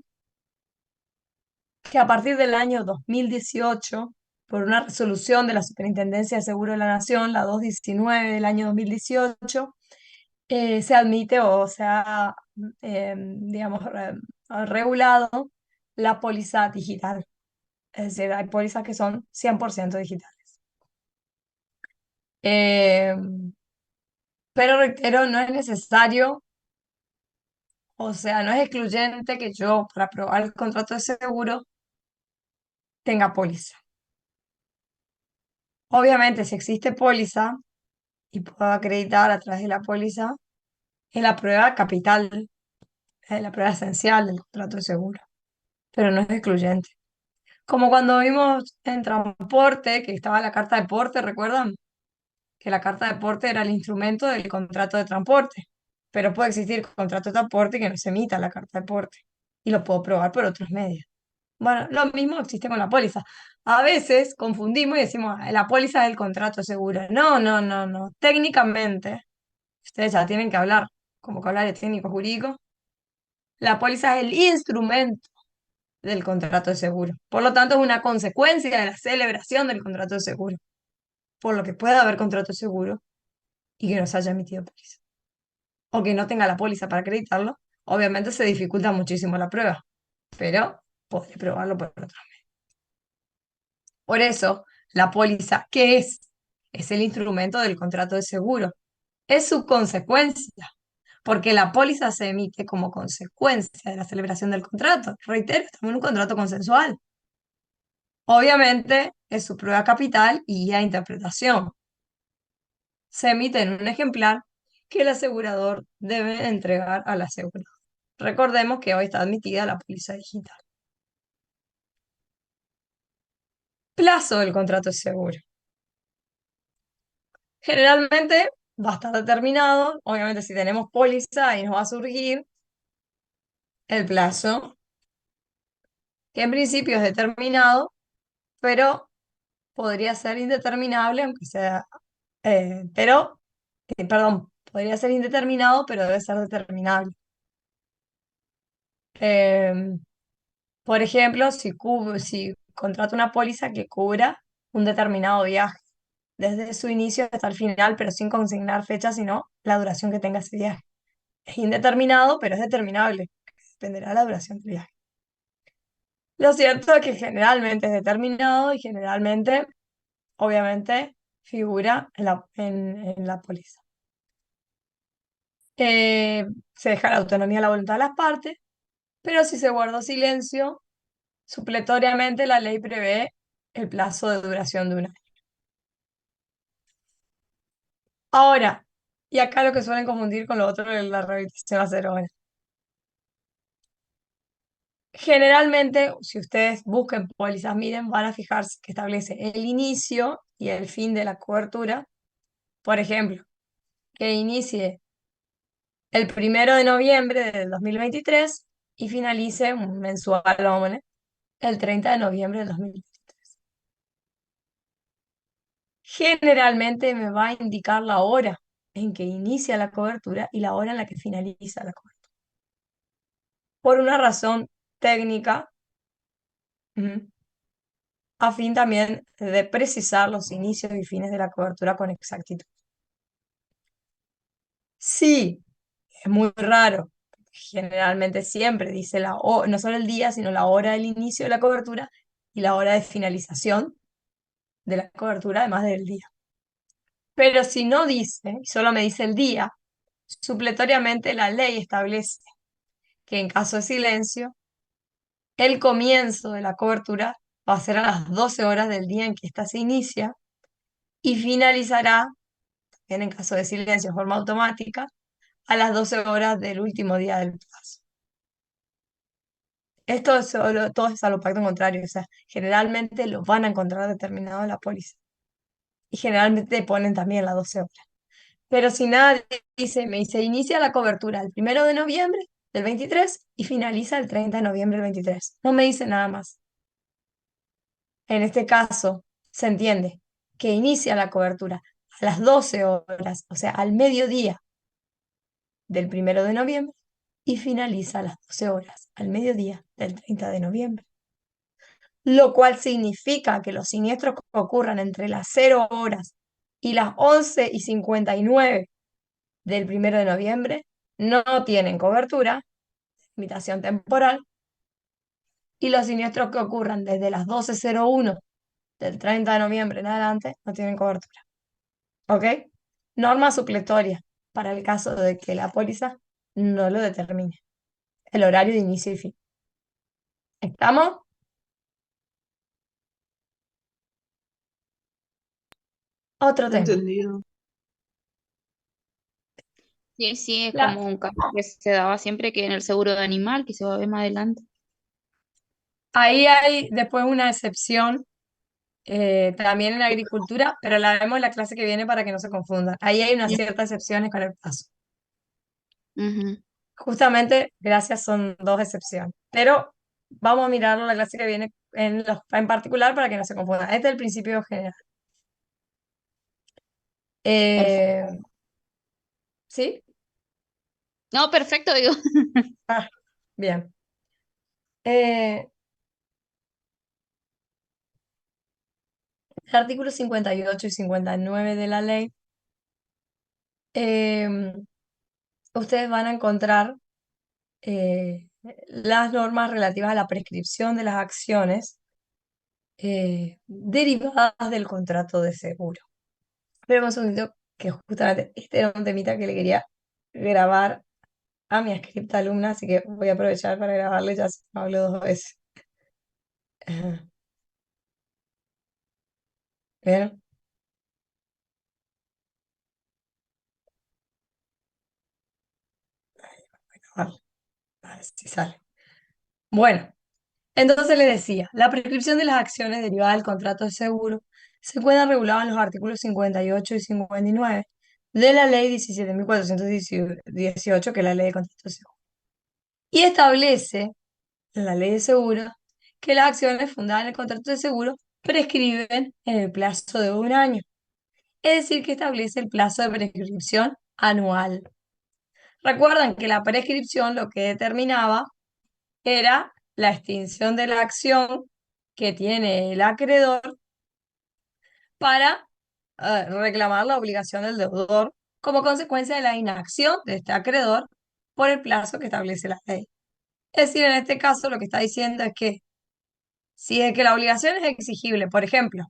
que a partir del año 2018 por una resolución de la Superintendencia de Seguro de la Nación, la 219 del año 2018, se admite o se ha, digamos, regulado la póliza digital. Es decir, hay pólizas que son 100% digitales. Eh, pero reitero, no es necesario, o sea, no es excluyente que yo, para aprobar el contrato de seguro, tenga póliza. Obviamente, si existe póliza y puedo acreditar a través de la póliza, es la prueba capital, es la prueba esencial del contrato de seguro, pero no es excluyente. Como cuando vimos en transporte, que estaba la carta de porte, ¿recuerdan? Que la carta de porte era el instrumento del contrato de transporte, pero puede existir contrato de transporte y que no se emita la carta de porte, y lo puedo probar por otros medios. Bueno, lo mismo existe con la póliza. A veces confundimos y decimos, "Ah, la póliza es el contrato de seguro". No, no, no, no. Técnicamente, ustedes ya tienen que hablar como que hablar de técnico jurídico. La póliza es el instrumento del contrato de seguro. Por lo tanto, es una consecuencia de la celebración del contrato de seguro. Por lo que puede haber contrato de seguro y que no se haya emitido póliza. O que no tenga la póliza para acreditarlo, obviamente se dificulta muchísimo la prueba, pero podría probarlo por otro. Por eso, la póliza, ¿qué es? Es el instrumento del contrato de seguro. Es su consecuencia, porque la póliza se emite como consecuencia de la celebración del contrato. Reitero, estamos en un contrato consensual. Obviamente, es su prueba capital y guía de interpretación. Se emite en un ejemplar que el asegurador debe entregar al asegurador. Recordemos que hoy está admitida la póliza digital. Plazo del contrato de seguro. Generalmente va a estar determinado, obviamente si tenemos póliza ahí nos va a surgir el plazo, que en principio es determinado, pero podría ser indeterminable, aunque sea, perdón, podría ser indeterminado, pero debe ser determinable. Eh, por ejemplo, si contrato una póliza que cubra un determinado viaje, desde su inicio hasta el final, pero sin consignar fecha, sino la duración que tenga ese viaje. Es indeterminado, pero es determinable. Dependerá de la duración del viaje. Lo cierto es que generalmente es determinado y generalmente, obviamente, figura en la póliza. Se deja la autonomía a la voluntad de las partes, pero si se guardó silencio, supletoriamente la ley prevé el plazo de duración de un año. Ahora, y acá lo que suelen confundir con lo otro de la rehabilitación a 0 horas. Generalmente, si ustedes busquen pólizas, miren, van a fijarse que establece el inicio y el fin de la cobertura. Por ejemplo, que inicie el 1 de noviembre del 2023 y finalice un mensual, vámonos, el 30 de noviembre del 2023. Generalmente me va a indicar la hora en que inicia la cobertura y la hora en la que finaliza la cobertura. Por una razón técnica, ujú, a fin también de precisar los inicios y fines de la cobertura con exactitud. Sí, es muy raro. Generalmente siempre dice no solo el día, sino la hora del inicio de la cobertura y la hora de finalización de la cobertura, además del día. Pero si no dice, y solo me dice el día, supletoriamente la ley establece que en caso de silencio, el comienzo de la cobertura va a ser a las 12 horas del día en que ésta se inicia y finalizará, en caso de silencio de forma automática, a las 12 horas del último día del plazo. Esto es todo es a lo pacto contrario, o sea, generalmente lo van a encontrar determinado en la póliza. Y generalmente ponen también las 12 horas. Pero si nada me dice, inicia la cobertura el 1 de noviembre del 23 y finaliza el 30 de noviembre del 23. No me dice nada más. En este caso, se entiende que inicia la cobertura a las 12 horas, o sea, al mediodía del 1 de noviembre y finaliza a las 12 horas, al mediodía del 30 de noviembre. lo cual significa que los siniestros que ocurran entre las 0 horas y las 11:59 del 1 de noviembre no tienen cobertura, limitación temporal, y los siniestros que ocurran desde las 12:01 del 30 de noviembre en adelante no tienen cobertura. ¿Ok? Norma supletoria para el caso de que la póliza no lo determine. El horario de inicio y fin. ¿Estamos? Otro tema. Entendido. Sí, sí, es La- como un caso que se daba siempre que en el seguro de animal, que se va a ver más adelante. Ahí hay después una excepción también en agricultura, pero la vemos en la clase que viene para que no se confundan. Ahí hay unas ciertas excepciones con el plazo. Ujú. Justamente, gracias, son dos excepciones. Pero vamos a mirarlo la clase que viene en particular para que no se confundan. Este es el principio general. Perfecto. Eh, ¿Sí? No, perfecto, digo. Ah, bien. Eh, el artículo 58 y 59 de la ley, eh, ustedes van a encontrar las normas relativas a la prescripción de las acciones derivadas del contrato de seguro. Pero un segundito, que justamente este era un temita que le quería grabar a mi escripta alumna, así que voy a aprovechar para grabarle, ya se me habló 2 veces. Ajá. Bien, grabarlo, a ver si sale. Bueno, entonces le decía, la prescripción de las acciones derivadas del contrato de seguro se encuentra regulada en los artículos 58 y 59 de la ley 17.418, que es la ley de contrato de seguro. Y establece la ley de seguro que las acciones fundadas en el contrato de seguro prescriben en el plazo de un año. Es decir, que establece el plazo de prescripción anual. Recuerdan que la prescripción lo que determinaba era la extinción de la acción que tiene el acreedor para reclamar la obligación del deudor como consecuencia de la inacción de este acreedor por el plazo que establece la ley. Es decir, en este caso lo que está diciendo es que si es que la obligación es exigible, por ejemplo,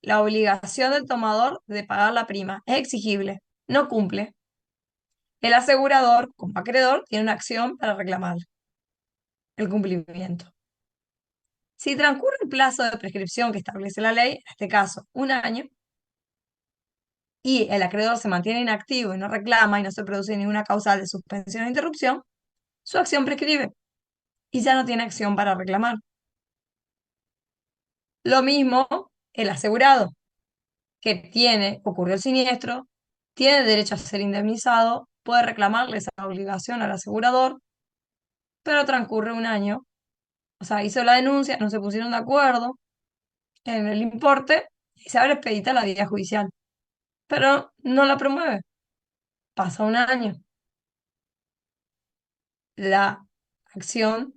la obligación del tomador de pagar la prima es exigible, no cumple, el asegurador, como acreedor, tiene una acción para reclamar el cumplimiento. Si transcurre el plazo de prescripción que establece la ley, en este caso un año, y el acreedor se mantiene inactivo y no reclama y no se produce ninguna causal de suspensión o interrupción, su acción prescribe y ya no tiene acción para reclamar. Lo mismo el asegurado, que ocurrió el siniestro, tiene derecho a ser indemnizado, puede reclamarle esa obligación al asegurador, pero transcurre un año, o sea, hizo la denuncia, no se pusieron de acuerdo en el importe y se abre expedita la vía judicial, pero no la promueve. Pasa un año, la acción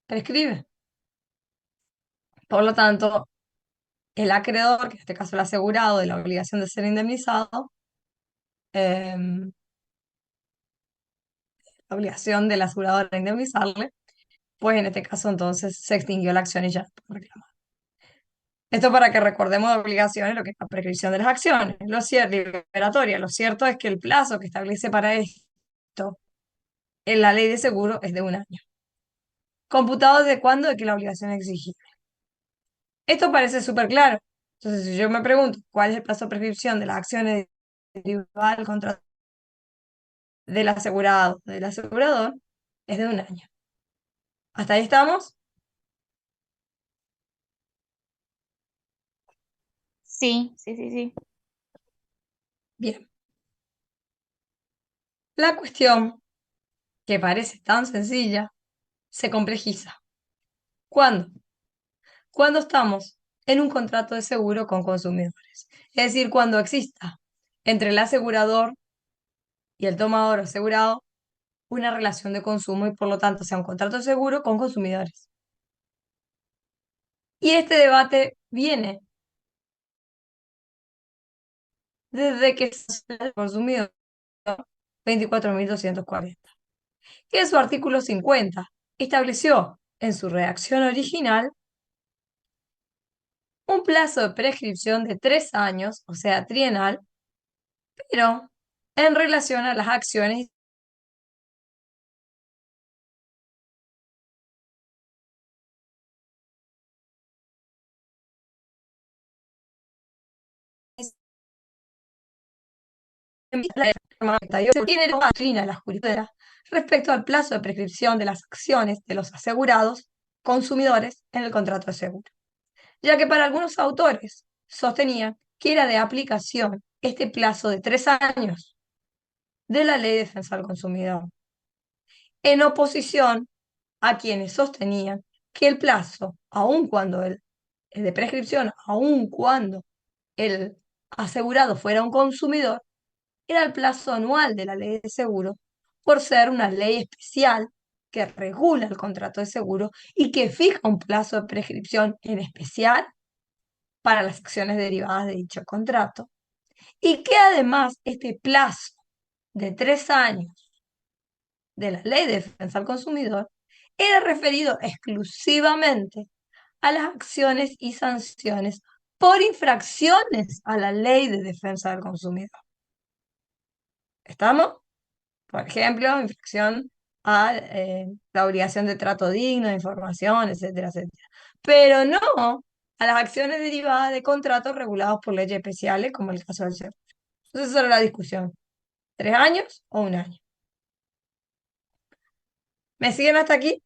prescribe. Por lo tanto, el acreedor, que en este caso el asegurado de la obligación de ser indemnizado, la obligación del asegurador de indemnizarle, pues en este caso entonces se extinguió la acción y ya no puede reclamar. Esto para que recordemos de obligaciones lo que es la prescripción de las acciones, lo cierto, liberatoria. Lo cierto es que el plazo que establece para esto en la ley de seguro es de un año. ¿Computado desde cuándo de que la obligación es exigible? Esto parece súper claro. Entonces, si yo me pregunto cuál es el plazo de prescripción de las acciones derivadas del contrato del asegurado, del asegurador, es de un año. ¿Hasta ahí estamos? Sí, sí, sí, sí. Bien. La cuestión, que parece tan sencilla, se complejiza. ¿Cuándo? Cuando estamos en un contrato de seguro con consumidores. Es decir, cuando exista entre el asegurador y el tomador asegurado una relación de consumo y por lo tanto sea un contrato de seguro con consumidores. Y este debate viene desde que se ha consumido 24.240, que en su artículo 50 estableció en su redacción original un plazo de prescripción de 3 años, o sea, trienal, pero en relación a las acciones tiene la doctrina de la jurisprudiencia respecto al plazo de prescripción de las acciones de los asegurados consumidores en el contrato de seguro, ya que para algunos autores sostenían que era de aplicación este plazo de 3 años de la Ley de Defensa del Consumidor, en oposición a quienes sostenían que el plazo, aun cuando el de prescripción, aun cuando el asegurado fuera un consumidor, era el plazo anual de la ley de seguro, por ser una ley especial que regula el contrato de seguro y que fija un plazo de prescripción en especial para las acciones derivadas de dicho contrato, y que además este plazo de 3 años de la ley de defensa al consumidor era referido exclusivamente a las acciones y sanciones por infracciones a la ley de defensa del consumidor. ¿Estamos? Por ejemplo, infracción a la obligación de trato digno, de información, etcétera, etcétera. Pero no a las acciones derivadas de contratos regulados por leyes especiales, como el caso del seguro. Entonces, esa era la discusión. ¿3 años o 1 año? ¿Me siguen hasta aquí?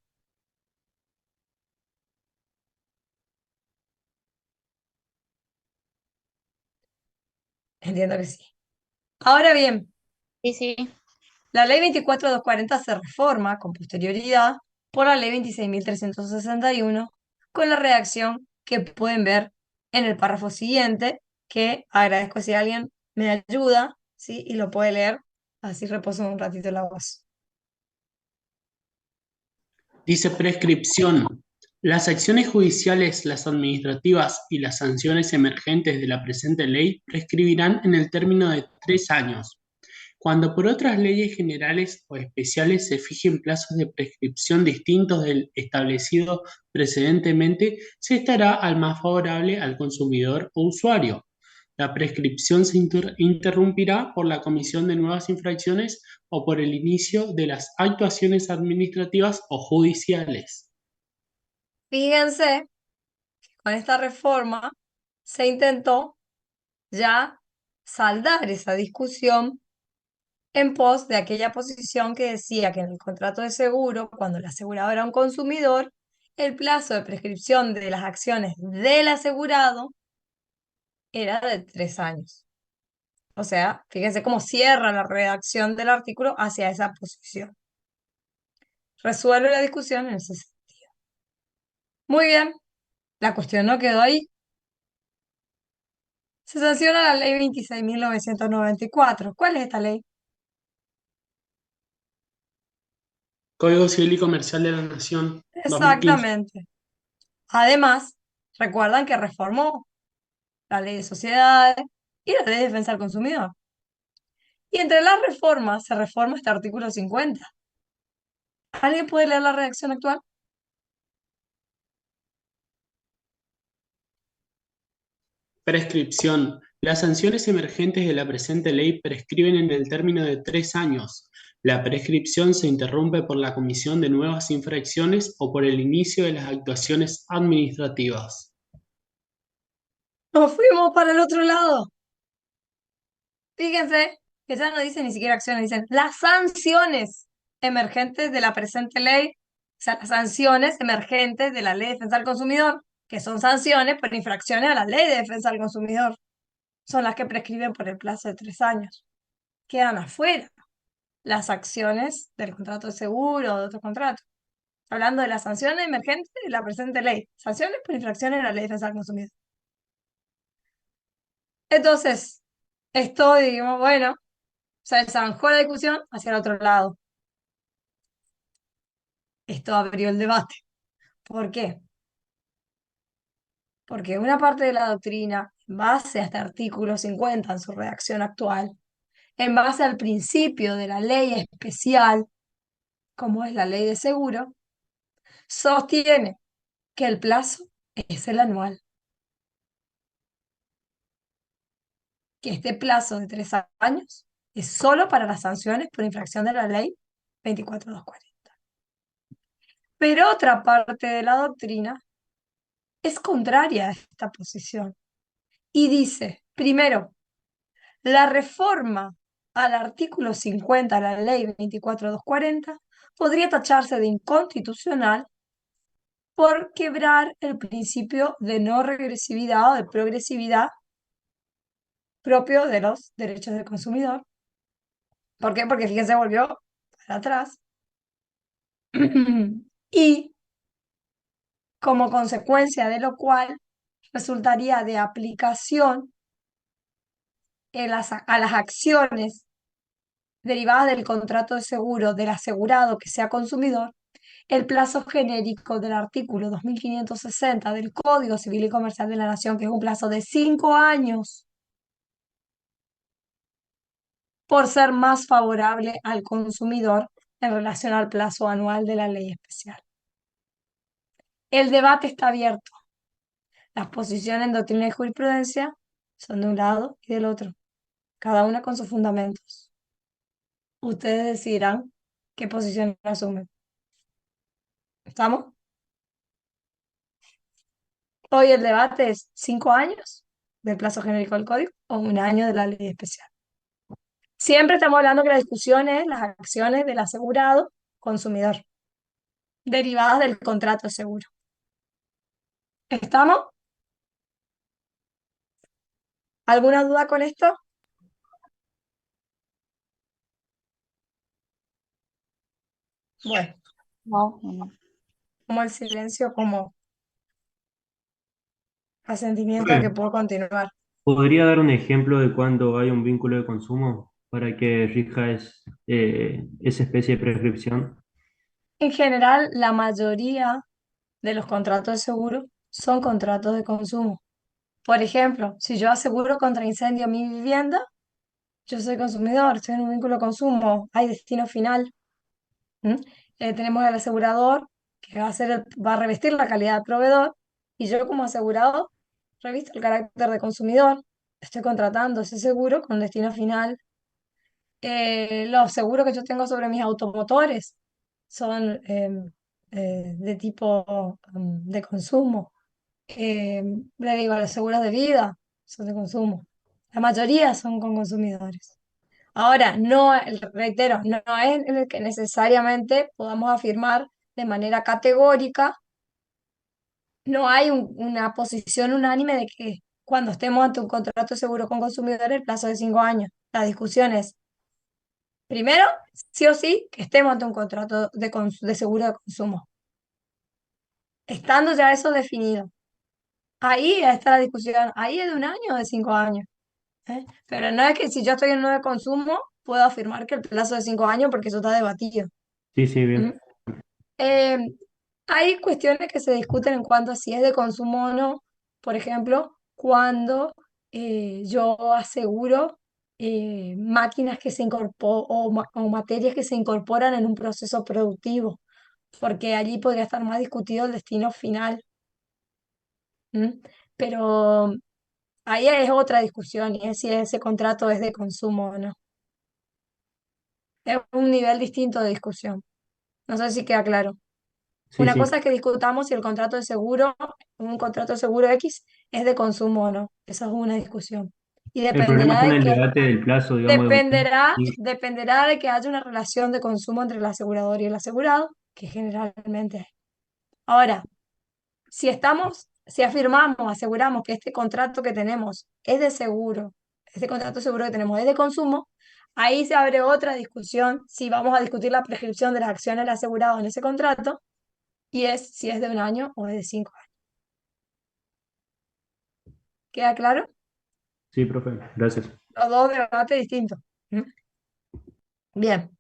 Entiendo que sí. Ahora bien, Sí, sí. la ley 24.240 se reforma con posterioridad por la ley 26.361 con la redacción que pueden ver en el párrafo siguiente, que agradezco si alguien me ayuda, ¿sí? Y lo puede leer, así reposo un ratito la voz. Dice prescripción. Las acciones judiciales, las administrativas y las sanciones emergentes de la presente ley prescribirán en el término de 3 años. Cuando por otras leyes generales o especiales se fijen plazos de prescripción distintos del establecido precedentemente, se estará al más favorable al consumidor o usuario. La prescripción se interrumpirá por la comisión de nuevas infracciones o por el inicio de las actuaciones administrativas o judiciales. Fíjense, con esta reforma se intentó ya saldar esa discusión en pos de aquella posición que decía que en el contrato de seguro, cuando el asegurado era un consumidor, el plazo de prescripción de las acciones del asegurado era de 3 años. O sea, fíjense cómo cierra la redacción del artículo hacia esa posición. Resuelve la discusión en ese sentido. Muy bien, la cuestión no quedó ahí. Se sanciona la ley 26.994. ¿Cuál es esta ley? Código Civil y Comercial de la Nación, 2015. Exactamente. Además, recuerdan que reformó la ley de sociedades y la ley de defensa del consumidor. Y entre las reformas se reforma este artículo 50. ¿Alguien puede leer la redacción actual? Prescripción. Las sanciones emergentes de la presente ley prescriben en el término de 3 años. La prescripción se interrumpe por la comisión de nuevas infracciones o por el inicio de las actuaciones administrativas. Nos fuimos para el otro lado. Fíjense que ya no dicen ni siquiera acciones, dicen las sanciones emergentes de la presente ley, o sea, las sanciones emergentes de la ley de defensa del consumidor, que son sanciones por infracciones a la ley de defensa del consumidor, son las que prescriben por el plazo de 3 años. Quedan afuera las acciones del contrato de seguro o de otro contrato. Hablando de las sanciones emergentes de la presente ley, sanciones por infracciones a la ley de defensa del consumidor. Entonces, esto, digamos, bueno, se zanjó la discusión hacia el otro lado. Esto abrió el debate. ¿Por qué? porque una parte de la doctrina, en base a este artículo 50 en su redacción actual, en base al principio de la ley especial, como es la ley de seguro, sostiene que el plazo es el anual, que este plazo de 3 años es solo para las sanciones por infracción de la ley 24240. Pero otra parte de la doctrina es contraria a esta posición y dice, primero, la reforma al artículo 50 de la ley 24240 podría tacharse de inconstitucional por quebrar el principio de no regresividad o de progresividad propio de los derechos del consumidor. ¿Por qué? Porque fíjense, volvió para atrás. Y como consecuencia de lo cual resultaría de aplicación a las acciones derivadas del contrato de seguro del asegurado que sea consumidor, el plazo genérico del artículo 2560 del Código Civil y Comercial de la Nación, que es un plazo de 5 años, por ser más favorable al consumidor en relación al plazo anual de la ley especial. El debate está abierto. Las posiciones en doctrina y jurisprudencia son de un lado y del otro, cada una con sus fundamentos. Ustedes decidirán qué posición asumen. ¿Estamos? Hoy el debate es 5 años del plazo genérico del código o 1 año de la ley especial. Siempre estamos hablando que la discusión es las acciones del asegurado consumidor, derivadas del contrato de seguro. ¿Estamos? ¿Alguna duda con esto? Bueno, No, no. como el silencio, como asentimiento a que puedo continuar. ¿Podría dar un ejemplo de cuando hay un vínculo de consumo para que rija esa especie de prescripción? En general, la mayoría de los contratos de seguro son contratos de consumo. Por ejemplo, si yo aseguro contra incendio mi vivienda, yo soy consumidor, estoy en un vínculo de consumo, hay destino final. ¿Mm? Tenemos el asegurador que va a revestir la calidad de proveedor y yo como asegurado revisto el carácter de consumidor. Estoy contratando ese seguro con destino final. Los seguros que yo tengo sobre mis automotores son de tipo de consumo. Le digo, los seguros de vida son de consumo. La mayoría son con consumidores. Ahora, no, reitero, no es en el que necesariamente podamos afirmar de manera categórica, no hay una posición unánime de que cuando estemos ante un contrato de seguro con consumidores el plazo de 5 años. La discusión es, primero, sí o sí, que estemos ante un contrato de seguro de consumo. Estando ya eso definido, ahí está la discusión, ahí es de 1 año o de 5 años. Pero no es que si yo estoy en uno de consumo, puedo afirmar que el plazo de 5 años porque eso está debatido. Sí, sí, ¿Mm? bien. Eh, Hay cuestiones que se discuten en cuanto a si es de consumo o no. Por ejemplo, cuando yo aseguro máquinas que se incorporan o materias que se incorporan en un proceso productivo, porque allí podría estar más discutido el destino final. ¿Mm? Pero ahí es otra discusión y es si ese contrato es de consumo o no. Es un nivel distinto de discusión. No sé si queda claro. Sí, Una sí. cosa es que discutamos si el contrato de seguro, un contrato de seguro X, es de consumo o no. Esa es una discusión. Y El problema dependerá está en de el que, debate del plazo, digamos, de dependerá, y- dependerá de que haya una relación de consumo entre el asegurador y el asegurado, que generalmente hay. Ahora, si afirmamos, aseguramos que este contrato que tenemos es de seguro, este contrato de seguro que tenemos es de consumo, ahí se abre otra discusión si vamos a discutir la prescripción de las acciones del asegurado en ese contrato y es si es de 1 año o es de 5 años. ¿Queda claro? Sí, profe, gracias. Los dos debates distintos. ¿Mm? Bien.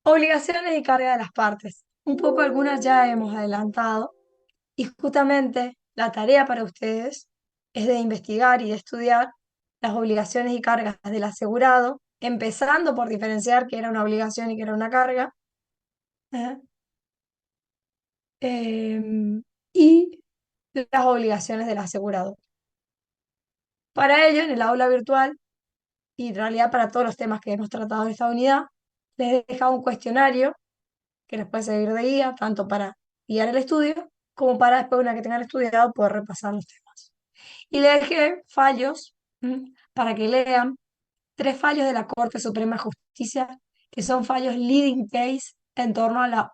Obligaciones y carga de las partes. Un poco algunas ya hemos adelantado y justamente la tarea para ustedes es de investigar y de estudiar las obligaciones y cargas del asegurado, empezando por diferenciar qué era una obligación y qué era una carga, ¿eh? Y las obligaciones del asegurado. Para ello, en el aula virtual, y en realidad para todos los temas que hemos tratado en esta unidad, les he dejado un cuestionario que les puede servir de guía, tanto para guiar el estudio, como para después, una que tengan estudiado, poder repasar los temas. Y les dejé fallos para que lean 3 fallos de la Corte Suprema de Justicia, que son fallos leading case en torno a la...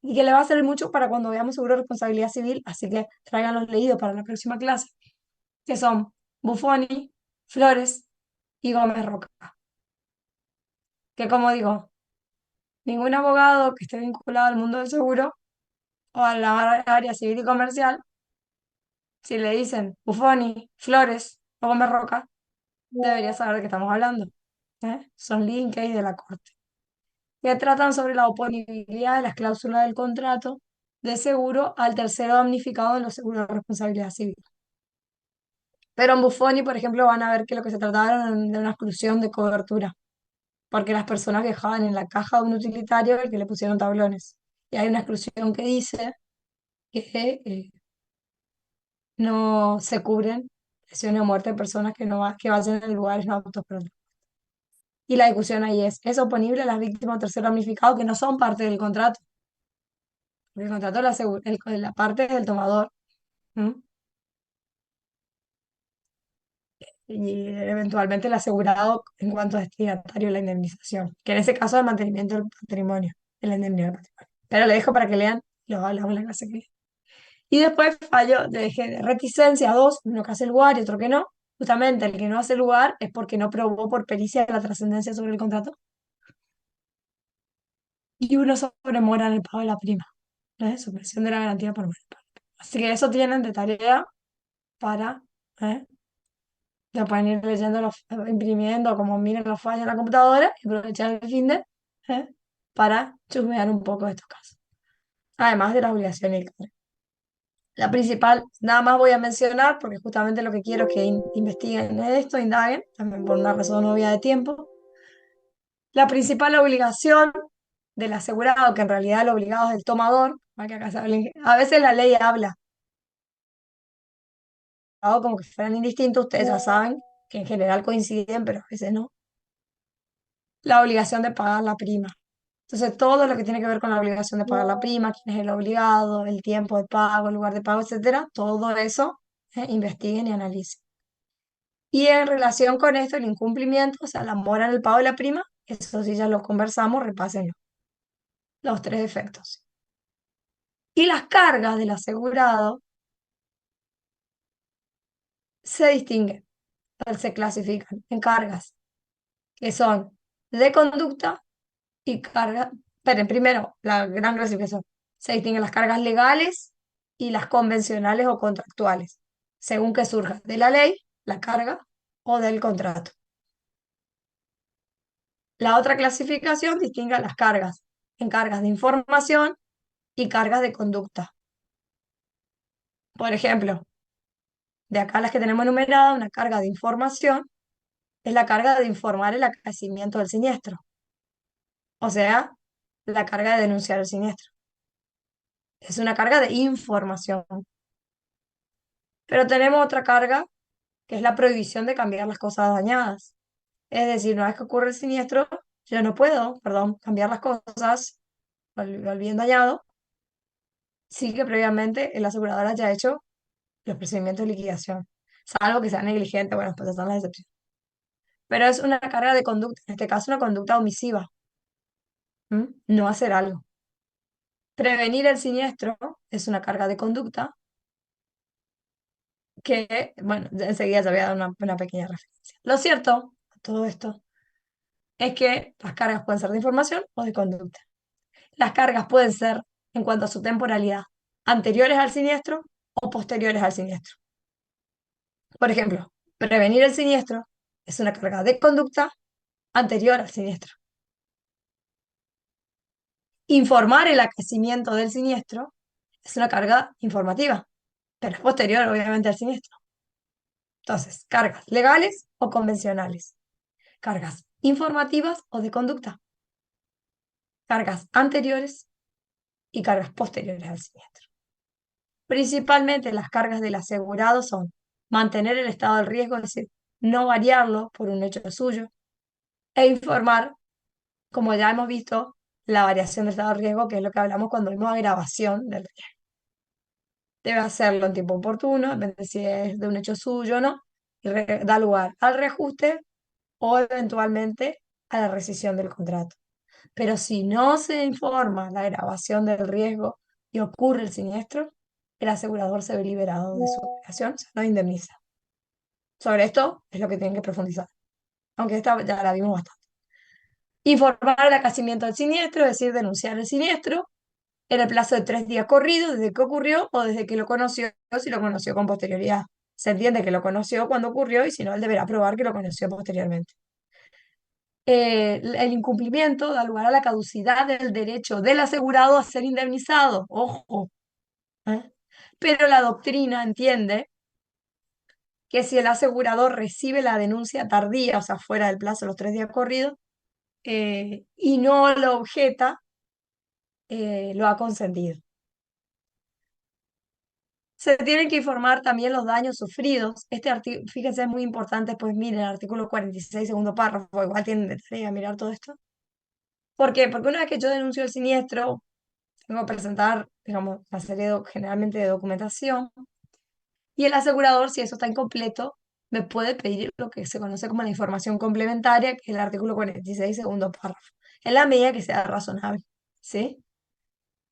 y que le va a servir mucho para cuando veamos seguro de responsabilidad civil, así que tráiganlos leídos para la próxima clase, que son Buffoni, Flores y Gómez Roca. Que como digo, ningún abogado que esté vinculado al mundo del seguro o a la área civil y comercial, si le dicen Buffoni, Flores o Gómez Roca, debería saber de qué estamos hablando. Son leading case de la Corte, que tratan sobre la oponibilidad de las cláusulas del contrato de seguro al tercero damnificado en los seguros de responsabilidad civil. Pero en Buffoni, por ejemplo, van a ver que lo que se trataba era de una exclusión de cobertura, porque las personas viajaban en la caja de un utilitario al que le pusieron tablones. Y hay una exclusión que dice que no se cubren lesiones o muerte de personas que vayan en lugares no aptos para el transporte. Y la discusión ahí es oponible a las víctimas o tercero damnificado que no son parte del contrato. Porque el contrato la parte del tomador. ¿M? Y eventualmente el asegurado en cuanto a destinatario de la indemnización, que en ese caso es el mantenimiento del patrimonio, de la indemnidad del patrimonio. Pero le dejo para que lean, lo hablamos en la clase que viene. Y después fallo de reticencia, dos, uno que hace lugar y otro que no. Justamente el que no hace lugar es porque no probó por pericia la trascendencia sobre el contrato. Y uno sobre mora en el pago de la prima, supresión de la garantía por mora. Así que eso tienen de tarea para, ya pueden ir leyendo, imprimiendo, como miren los fallos en la computadora y aprovechar el fin de, para chusmear un poco estos casos. Además de la obligación y el cargo. La principal, nada más voy a mencionar, porque justamente lo que quiero es que investiguen esto, indaguen, también por una razón obvia de tiempo. La principal obligación del asegurado, que en realidad el obligado es el tomador, que acá a veces la ley habla como que fueran indistintos, ustedes ya saben que en general coinciden, pero a veces no. La obligación de pagar la prima. Entonces, todo lo que tiene que ver con la obligación de pagar la prima, quién es el obligado, el tiempo de pago, el lugar de pago, etcétera, todo eso, investiguen y analicen. Y en relación con esto, el incumplimiento, o sea, la mora en el pago de la prima, eso sí ya lo conversamos, repásenlo. Los 3 defectos. Y las cargas del asegurado se distinguen, se clasifican en cargas que son de conducta y cargas. Esperen, primero, la gran clasificación. Se distinguen las cargas legales y las convencionales o contractuales, según que surja de la ley, la carga o del contrato. La otra clasificación distingue las cargas en cargas de información y cargas de conducta. Por ejemplo, de acá las que tenemos enumeradas, una carga de información es la carga de informar el acaecimiento del siniestro, o sea, la carga de denunciar el siniestro. Es una carga de información. Pero tenemos otra carga, que es la prohibición de cambiar las cosas dañadas. Es decir, una vez que ocurre el siniestro, yo no puedo, perdón, cambiar las cosas al bien dañado, sí que previamente el asegurador haya hecho los procedimientos de liquidación, salvo que sea negligente, bueno, pues están las excepciones. Pero es una carga de conducta, en este caso una conducta omisiva, no hacer algo. Prevenir el siniestro es una carga de conducta que, bueno, enseguida te voy a dar una pequeña referencia. Lo cierto, a todo esto, es que las cargas pueden ser de información o de conducta. Las cargas pueden ser, en cuanto a su temporalidad, anteriores al siniestro o posteriores al siniestro. Por ejemplo, prevenir el siniestro es una carga de conducta anterior al siniestro. Informar el acaecimiento del siniestro es una carga informativa pero es posterior, obviamente, al siniestro. Entonces, cargas legales o convencionales, cargas informativas o de conducta, cargas anteriores y cargas posteriores al siniestro. Principalmente las cargas del asegurado son mantener el estado del riesgo, es decir, no variarlo por un hecho suyo, e informar, como ya hemos visto, la variación del estado de riesgo, que es lo que hablamos cuando vimos agravación del riesgo. Debe hacerlo en tiempo oportuno, depende si es de un hecho suyo o no, y da lugar al reajuste o eventualmente a la rescisión del contrato. Pero si no se informa la agravación del riesgo y ocurre el siniestro, el asegurador se ve liberado de su obligación, o sea, no indemniza. Sobre esto es lo que tienen que profundizar, aunque esta ya la vimos bastante. Informar el acrecimiento del siniestro, es decir, denunciar el siniestro en el plazo de 3 días corridos desde que ocurrió o desde que lo conoció, si lo conoció con posterioridad. Se entiende que lo conoció cuando ocurrió y si no, él deberá probar que lo conoció posteriormente. El incumplimiento da lugar a la caducidad del derecho del asegurado a ser indemnizado. Ojo. ¿eh? Pero la doctrina entiende que si el asegurador recibe la denuncia tardía, o sea, fuera del plazo de los 3 días corridos, y no lo objeta, lo ha consentido. Se tienen que informar también los daños sufridos. Este artículo, fíjense, es muy importante, pues miren, el artículo 46, segundo párrafo, igual tienen de tarea mirar todo esto. ¿Por qué? Porque una vez que yo denuncio el siniestro, tengo que presentar, digamos, una serie generalmente de documentación, y el asegurador, si eso está incompleto, me puede pedir lo que se conoce como la información complementaria, que es el artículo 46, segundo párrafo, en la medida que sea razonable, ¿sí?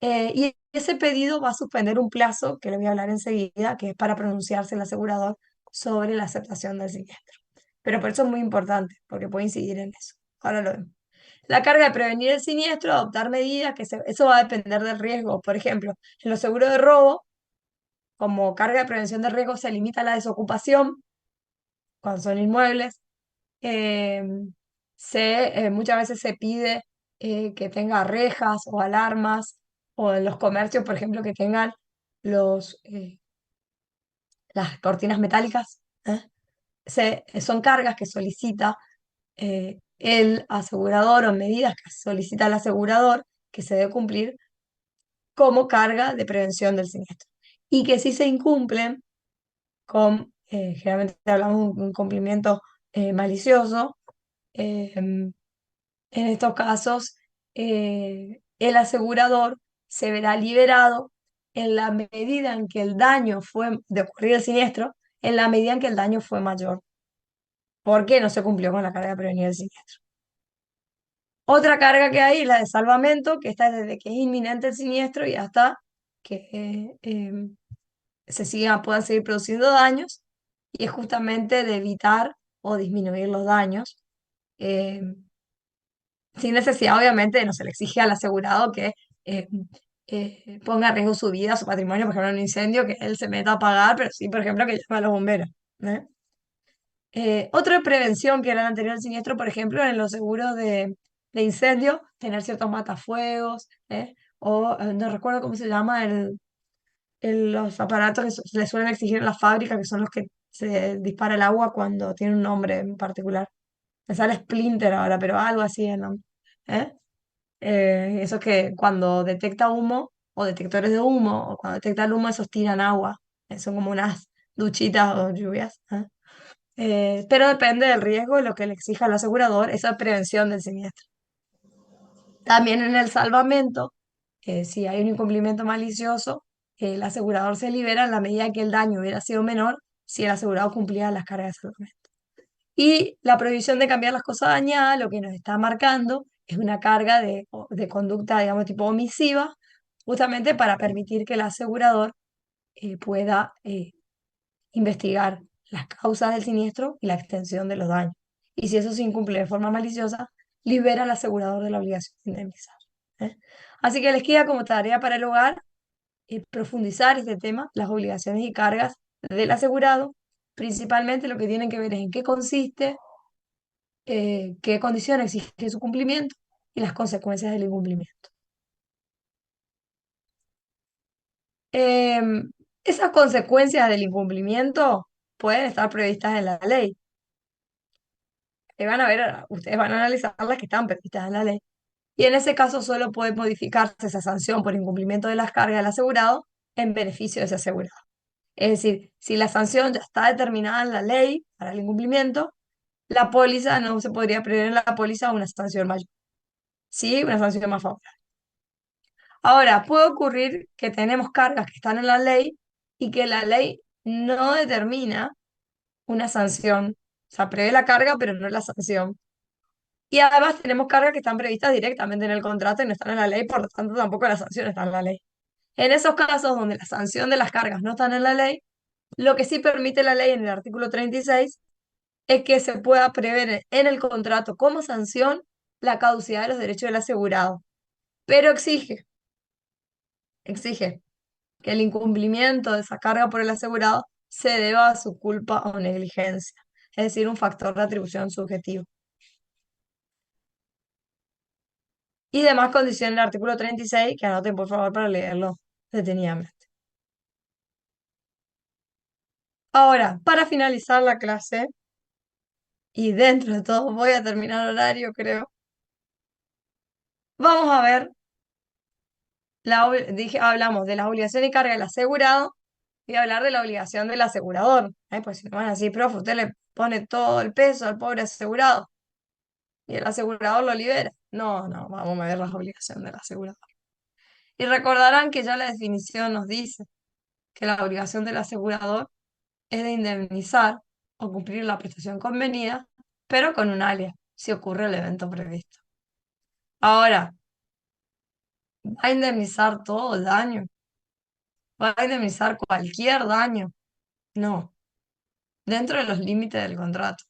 Y ese pedido va a suspender un plazo, que le voy a hablar enseguida, que es para pronunciarse el asegurador sobre la aceptación del siniestro. Pero por eso es muy importante, porque puede incidir en eso. Ahora lo vemos. La carga de prevenir el siniestro, adoptar medidas, eso va a depender del riesgo. Por ejemplo, en los seguros de robo, como carga de prevención de riesgo se limita a la desocupación, cuando son inmuebles. Eh, Muchas veces se pide que tenga rejas o alarmas, o en los comercios, por ejemplo, que tengan los, las cortinas metálicas. ¿eh? Son cargas que solicita el asegurador o medidas que solicita el asegurador que se debe cumplir como carga de prevención del siniestro. Y que si se incumplen, generalmente hablamos de un incumplimiento malicioso, en estos casos el asegurador se verá liberado en la medida en que el daño fue, de ocurrir el siniestro, en la medida en que el daño fue mayor, porque no se cumplió con la carga de prevenir el siniestro. Otra carga que hay es la de salvamento, que está desde que es inminente el siniestro y hasta que puedan seguir produciendo daños, y es justamente de evitar o disminuir los daños, eh, sin necesidad, obviamente, no se le exige al asegurado que eh, ponga en riesgo su vida, su patrimonio, por ejemplo, en un incendio, que él se meta a pagar, pero sí, por ejemplo, que llame a los bomberos. ¿eh? Otra prevención que era la anterior al siniestro, por ejemplo, en los seguros de incendio, tener ciertos matafuegos, o no recuerdo cómo se llama los aparatos que le suelen exigir en la fábrica, que son los que se dispara el agua cuando tiene un nombre en particular. Me sale Splinter ahora, pero algo así es el nombre. ¿eh? Eso que cuando detecta humo, o detectores de humo, o cuando detecta el humo, esos tiran agua. Son como unas duchitas o lluvias. Pero depende del riesgo y lo que le exija al asegurador, esa prevención del siniestro. También en el salvamento, si hay un incumplimiento malicioso, el asegurador se libera en la medida que el daño hubiera sido menor si el asegurado cumplía las cargas de salvamento. Y la prohibición de cambiar las cosas dañadas, lo que nos está marcando es una carga de conducta, digamos, tipo omisiva, justamente para permitir que el asegurador pueda investigar las causas del siniestro y la extensión de los daños. Y si eso se incumple de forma maliciosa, libera al asegurador de la obligación de indemnizar. ¿eh? Así que les queda como tarea para el hogar profundizar este tema, las obligaciones y cargas del asegurado. Principalmente lo que tienen que ver es en qué consiste, qué condiciones exige su cumplimiento y las consecuencias del incumplimiento. Esas consecuencias del incumplimiento pueden estar previstas en la ley. Y van a ver, ustedes van a analizar las que están previstas en la ley. Y en ese caso solo puede modificarse esa sanción por incumplimiento de las cargas del asegurado en beneficio de ese asegurado. Es decir, si la sanción ya está determinada en la ley para el incumplimiento, la póliza no se podría prever en la póliza una sanción mayor. Sí, una sanción más favorable. Ahora, puede ocurrir que tenemos cargas que están en la ley y que la ley no determina una sanción. O sea, prevé la carga, pero no la sanción. Y además tenemos cargas que están previstas directamente en el contrato y no están en la ley, por lo tanto tampoco la sanción está en la ley. En esos casos donde la sanción de las cargas no están en la ley, lo que sí permite la ley en el artículo 36 es que se pueda prever en el contrato como sanción la caducidad de los derechos del asegurado, pero exige que el incumplimiento de esa carga por el asegurado se deba a su culpa o negligencia, es decir, un factor de atribución subjetivo. Y demás condiciones del artículo 36, que anoten por favor para leerlo detenidamente. Ahora, para finalizar la clase, y dentro de todo voy a terminar horario, creo, vamos a ver, hablamos de la obligación y carga del asegurado, y hablar de la obligación del asegurador. Pues si no van así, profe, usted le pone todo el peso al pobre asegurado y el asegurador lo libera. No, no, vamos a ver las obligaciones del asegurador. Y recordarán que ya la definición nos dice que la obligación del asegurador es de indemnizar o cumplir la prestación convenida, pero con un alias, si ocurre el evento previsto. Ahora, ¿va a indemnizar todo el daño? ¿Va a indemnizar cualquier daño? No, dentro de los límites del contrato,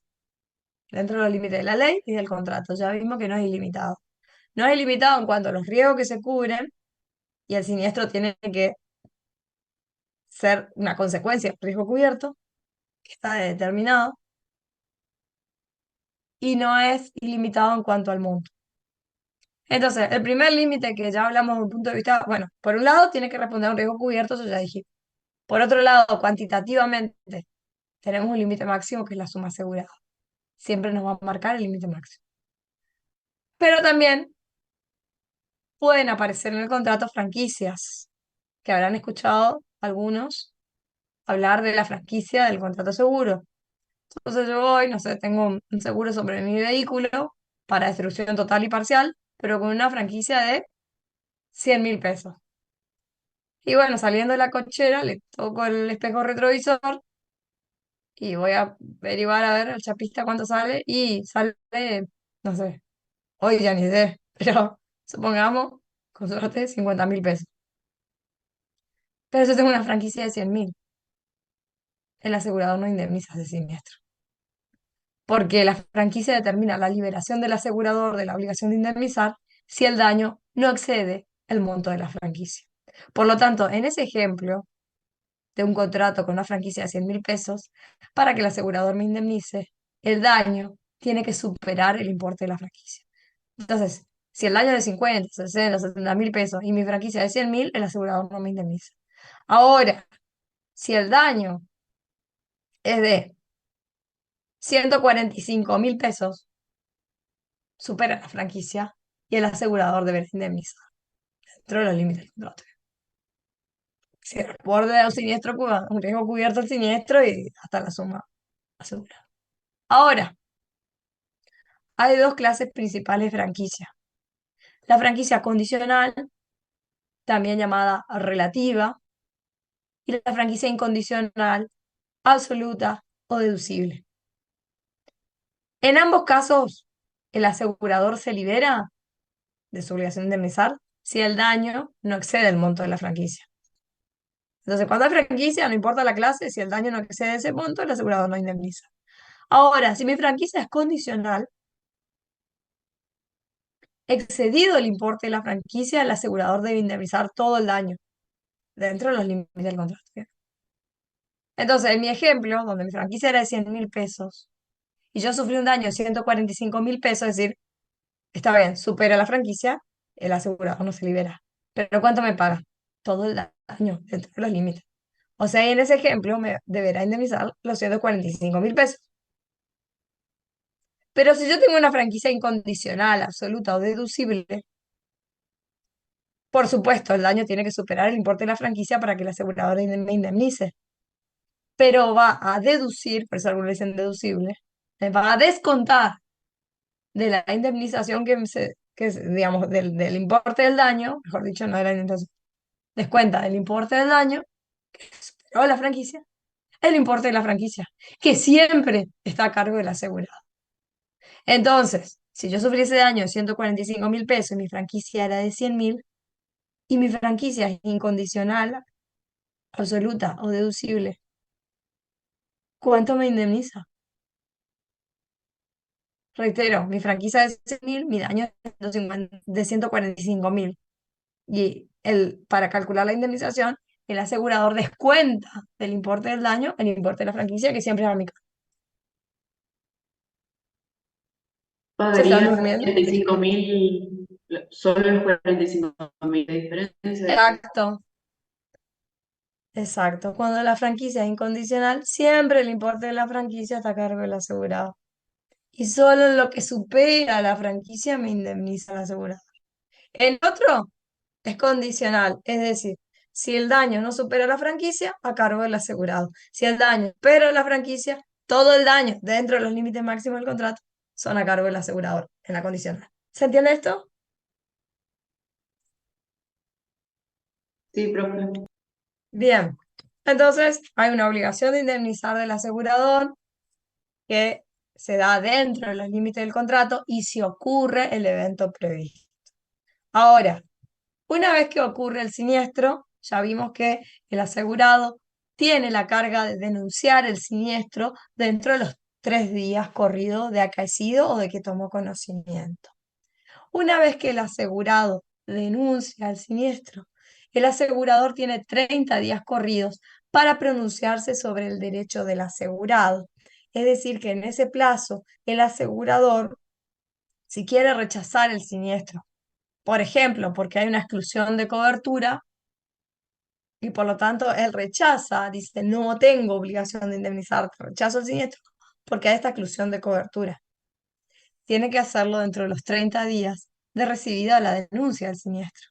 dentro de los límites de la ley y del contrato. Ya vimos que no es ilimitado. No es ilimitado en cuanto a los riesgos que se cubren y el siniestro tiene que ser una consecuencia del riesgo cubierto, que está determinado, y no es ilimitado en cuanto al monto. Entonces, el primer límite que ya hablamos desde un punto de vista, bueno, por un lado tiene que responder a un riesgo cubierto, eso ya dije. Por otro lado, cuantitativamente, tenemos un límite máximo que es la suma asegurada. Siempre nos va a marcar el límite máximo. Pero también pueden aparecer en el contrato franquicias, que habrán escuchado algunos hablar de la franquicia del contrato seguro. Entonces yo voy, no sé, tengo un seguro sobre mi vehículo para destrucción total y parcial, pero con una franquicia de 100.000 pesos. Y bueno, saliendo de la cochera, le toco el espejo retrovisor y voy a averiguar a ver el chapista cuánto sale y sale, no sé, hoy ya ni sé, pero supongamos, con suerte, 50.000 pesos. Pero yo tengo una franquicia de 100.000. El asegurador no indemniza ese siniestro. Porque la franquicia determina la liberación del asegurador de la obligación de indemnizar si el daño no excede el monto de la franquicia. Por lo tanto, en ese ejemplo de un contrato con una franquicia de 100.000 pesos, para que el asegurador me indemnice, el daño tiene que superar el importe de la franquicia. Entonces, si el daño es de 50, 60, 70.000 pesos y mi franquicia es de 100.000, el asegurador no me indemniza. Ahora, si el daño es de 145.000 pesos, supera la franquicia y el asegurador debe indemnizar dentro de los límites del contrato. Si responde un siniestro, un riesgo cubierto el siniestro y hasta la suma asegurada. Ahora, hay dos clases principales de franquicia. La franquicia condicional, también llamada relativa, y la franquicia incondicional, absoluta o deducible. En ambos casos, el asegurador se libera de su obligación de indemnizar si el daño no excede el monto de la franquicia. Entonces, cuando hay franquicia, no importa la clase, si el daño no excede ese monto, el asegurador no indemniza. Ahora, si mi franquicia es condicional, excedido el importe de la franquicia, el asegurador debe indemnizar todo el daño dentro de los límites del contrato. ¿Bien? Entonces, en mi ejemplo, donde mi franquicia era de 100.000 pesos y yo sufrí un daño de 145.000 pesos, es decir, está bien, supera la franquicia, el asegurador no se libera. Pero ¿cuánto me paga? Todo el daño dentro de los límites. O sea, en ese ejemplo me deberá indemnizar los 145.000 pesos. Pero si yo tengo una franquicia incondicional, absoluta o deducible, por supuesto, el daño tiene que superar el importe de la franquicia para que la aseguradora me indemnice. Pero va a deducir, por eso algunos le dicen deducible, me va a descontar de la indemnización digamos, del importe del daño, mejor dicho, no de la indemnización, descuenta del importe del daño que superó la franquicia, el importe de la franquicia, que siempre está a cargo del asegurado. Entonces, si yo sufriese daño de 145.000 pesos y mi franquicia era de 100.000, y mi franquicia es incondicional, absoluta o deducible, ¿cuánto me indemniza? Reitero, mi franquicia es de 100.000, mi daño es de 145.000. Para calcular la indemnización, el asegurador descuenta del importe del daño el importe de la franquicia, que siempre es a mi cargo. ¿Se están Pagaría durmiendo? 45.000, solo los 45.000 de diferencia. Exacto, exacto. Cuando la franquicia es incondicional, siempre el importe de la franquicia está a cargo del asegurado. Y solo lo que supera la franquicia me indemniza el asegurado. El otro es condicional, es decir, si el daño no supera la franquicia, a cargo del asegurado. Si el daño supera la franquicia, todo el daño dentro de los límites máximos del contrato son a cargo del asegurador en la condicional. ¿Se entiende esto? Sí, profe. Bien. Entonces, hay una obligación de indemnizar del asegurador que se da dentro de los límites del contrato y si ocurre el evento previsto. Ahora, una vez que ocurre el siniestro, ya vimos que el asegurado tiene la carga de denunciar el siniestro dentro de los 3 días corridos de acaecido o de que tomó conocimiento. Una vez que el asegurado denuncia el siniestro, el asegurador tiene 30 días corridos para pronunciarse sobre el derecho del asegurado. Es decir, que en ese plazo, el asegurador, si quiere rechazar el siniestro, por ejemplo, porque hay una exclusión de cobertura, y por lo tanto él rechaza, dice, no tengo obligación de indemnizarte, rechazo el siniestro porque hay esta exclusión de cobertura. Tiene que hacerlo dentro de los 30 días de recibida la denuncia del siniestro,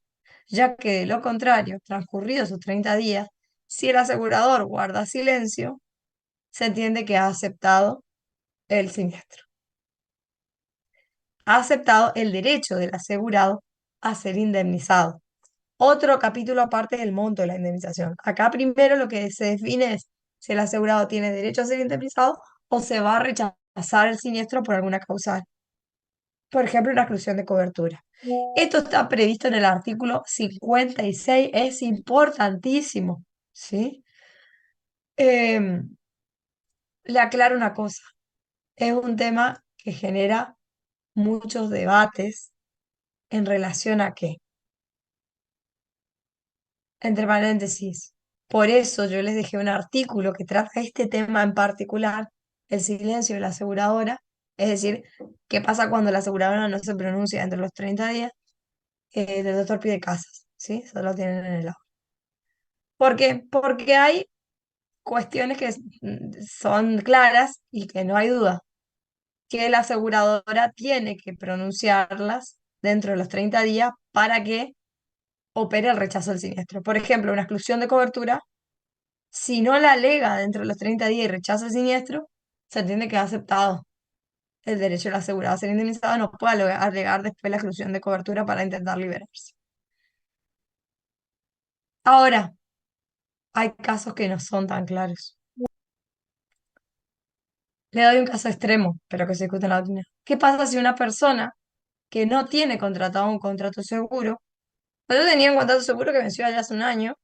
ya que de lo contrario, transcurridos sus 30 días, si el asegurador guarda silencio, se entiende que ha aceptado el siniestro. Ha aceptado el derecho del asegurado a ser indemnizado. Otro capítulo aparte del monto de la indemnización. Acá primero lo que se define es si el asegurado tiene derecho a ser indemnizado o se va a rechazar el siniestro por alguna causal. Por ejemplo, una exclusión de cobertura. Esto está previsto en el artículo 56, es importantísimo, ¿sí? Le aclaro una cosa, es un tema que genera muchos debates en relación a qué, entre paréntesis. Por eso yo les dejé un artículo que trata este tema en particular, el silencio de la aseguradora, es decir, qué pasa cuando la aseguradora no se pronuncia entre los 30 días del doctor Pide Casas, ¿sí? Eso lo tienen en el aula. ¿Por qué? Porque hay cuestiones que son claras y que no hay duda, que la aseguradora tiene que pronunciarlas dentro de los 30 días para que opere el rechazo del siniestro. Por ejemplo, una exclusión de cobertura, si no la alega dentro de los 30 días y rechaza el siniestro, se entiende que ha aceptado el derecho del asegurado a ser indemnizado, no puede alegar después la exclusión de cobertura para intentar liberarse. Ahora, hay casos que no son tan claros. Le doy un caso extremo, pero que se discute en la opinión. ¿Qué pasa si una persona que no tiene contratado un contrato seguro, o yo tenía un contrato seguro que venció ya hace un año,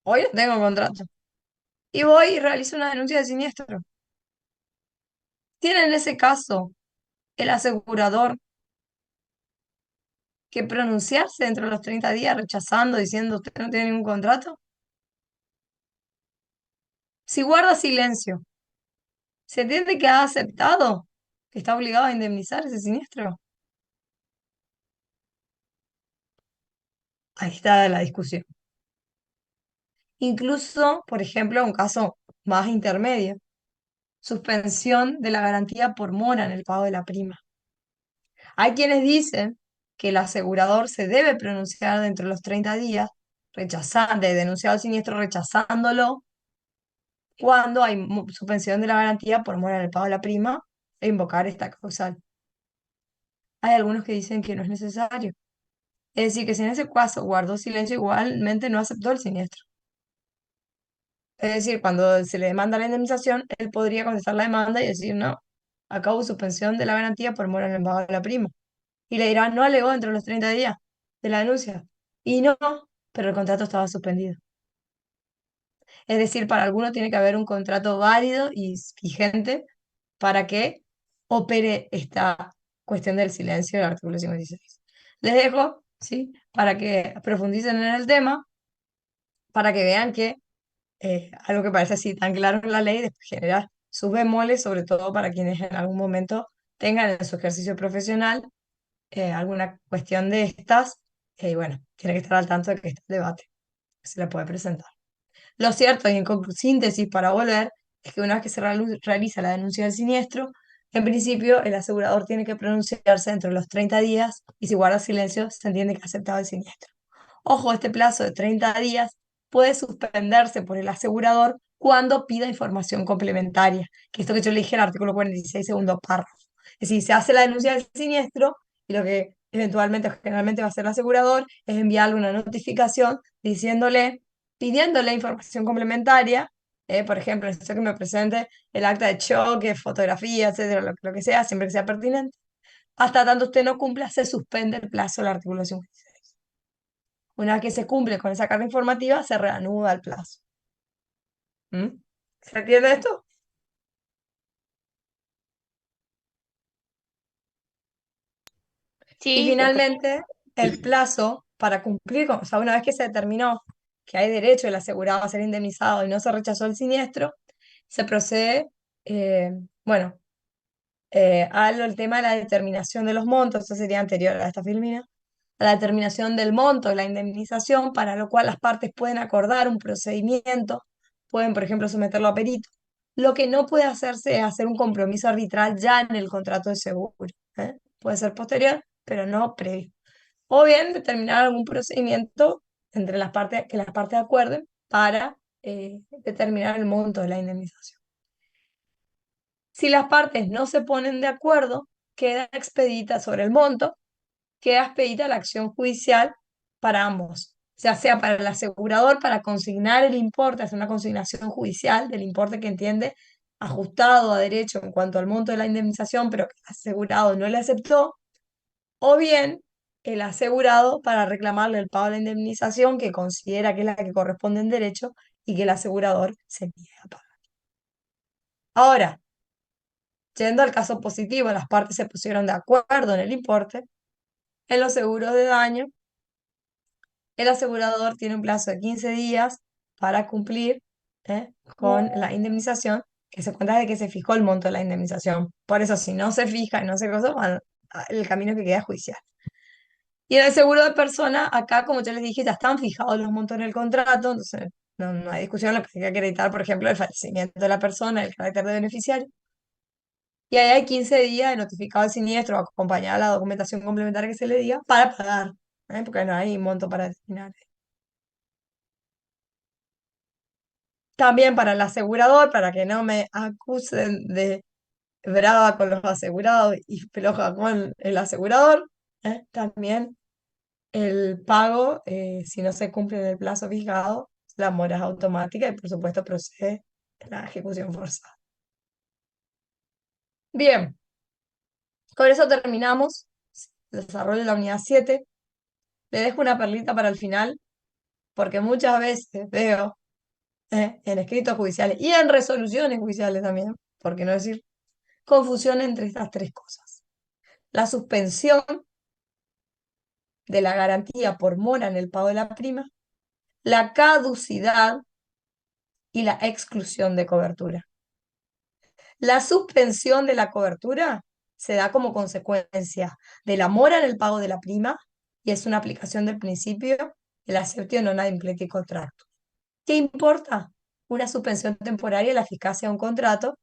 hoy no tengo contrato, y voy y realizo una denuncia de siniestro? ¿Tiene en ese caso el asegurador que pronunciarse dentro de los 30 días rechazando, diciendo usted no tiene ningún contrato? Si guarda silencio, ¿se entiende que ha aceptado que está obligado a indemnizar ese siniestro? Ahí está la discusión. incluso, por ejemplo, un caso más intermedio, suspensión de la garantía por mora en el pago de la prima. Hay quienes dicen que el asegurador se debe pronunciar dentro de los 30 días, de denunciado el siniestro, rechazándolo cuando hay suspensión de la garantía por mora en el pago de la prima e invocar esta causal. Hay algunos que dicen que no es necesario. Es decir, que si en ese caso guardó silencio, igualmente no aceptó el siniestro. Es decir, cuando se le demanda la indemnización, él podría contestar la demanda y decir, no, acabo suspensión de la garantía por mora en el pago de la prima. Y le dirán, no alegó dentro de los 30 días de la denuncia. Y no, pero el contrato estaba suspendido. Es decir, para algunos tiene que haber un contrato válido y vigente para que opere esta cuestión del silencio del artículo 56. Les dejo, ¿sí? Para que profundicen en el tema, para que vean que algo que parece así tan claro en la ley después genera sus bemoles, sobre todo para quienes en algún momento tengan en su ejercicio profesional alguna cuestión de estas, y bueno, tiene que estar al tanto de que este debate se le puede presentar. Lo cierto, y en síntesis para volver, es que una vez que se realiza la denuncia del siniestro, en principio el asegurador tiene que pronunciarse dentro de los 30 días y si guarda silencio se entiende que ha aceptado el siniestro. Ojo, este plazo de 30 días puede suspenderse por el asegurador cuando pida información complementaria, que esto que yo le dije en el artículo 46, segundo párrafo. Es decir, se hace la denuncia del siniestro y lo que eventualmente o generalmente va a hacer el asegurador es enviarle una notificación diciéndole, pidiéndole información complementaria, por ejemplo, necesito que me presente el acta de choque, fotografía, etcétera, lo que sea, siempre que sea pertinente. Hasta tanto usted no cumpla, se suspende el plazo del artículo 56. Una vez que se cumple con esa carta informativa, se reanuda el plazo. ¿Mm? ¿Se entiende esto? Y Sí, perfecto. finalmente, el plazo para cumplir con, o sea, una vez que se determinó que hay derecho del asegurado a ser indemnizado y no se rechazó el siniestro, se procede, eh, bueno, al tema de la determinación de los montos, eso sería anterior a esta filmina, a la determinación del monto de la indemnización, para lo cual las partes pueden acordar un procedimiento, pueden, por ejemplo, someterlo a perito. Lo que no puede hacerse es hacer un compromiso arbitral ya en el contrato de seguro, ¿eh? Puede ser posterior, pero no previo. O bien determinar algún procedimiento entre las partes, que las partes acuerden para determinar el monto de la indemnización. Si las partes no se ponen de acuerdo, queda expedita sobre el monto, queda expedita la acción judicial para ambos, ya sea para el asegurador para consignar el importe, hacer una consignación judicial del importe que entiende ajustado a derecho en cuanto al monto de la indemnización, pero que el asegurado no le aceptó, o bien el asegurado para reclamarle el pago de la indemnización que considera que es la que corresponde en derecho y que el asegurador se niega a pagar. Ahora, yendo al caso positivo, las partes se pusieron de acuerdo en el importe. En los seguros de daño, el asegurador tiene un plazo de 15 días para cumplir con la indemnización, que se cuenta de que se fijó el monto de la indemnización. Por eso, si no se fija y no se cosa, bueno, el camino que queda es judicial. Y en el seguro de persona, acá, como ya les dije, ya están fijados los montos en el contrato, entonces no hay discusión, lo que hay que acreditar, por ejemplo, el fallecimiento de la persona, el carácter de beneficiario. Y ahí hay 15 días de notificado el siniestro, acompañada de la documentación complementaria que se le diga, para pagar, porque no hay monto para determinar. También para el asegurador, para que no me acusen de brava con los asegurados y floja con el asegurador, también el pago, si no se cumple en el plazo fijado, la mora es automática y por supuesto procede la ejecución forzada. Bien, con eso terminamos el desarrollo de la unidad 7. Le dejo una perlita para el final, porque muchas veces veo en escritos judiciales y en resoluciones judiciales también, por qué no decir, confusión entre estas tres cosas. La suspensión de la garantía por mora en el pago de la prima, la caducidad y la exclusión de cobertura. La suspensión de la cobertura se da como consecuencia de la mora en el pago de la prima y es una aplicación del principio el aceptio non ad impleti contractu. ¿Qué importa una suspensión temporaria de la eficacia de un contrato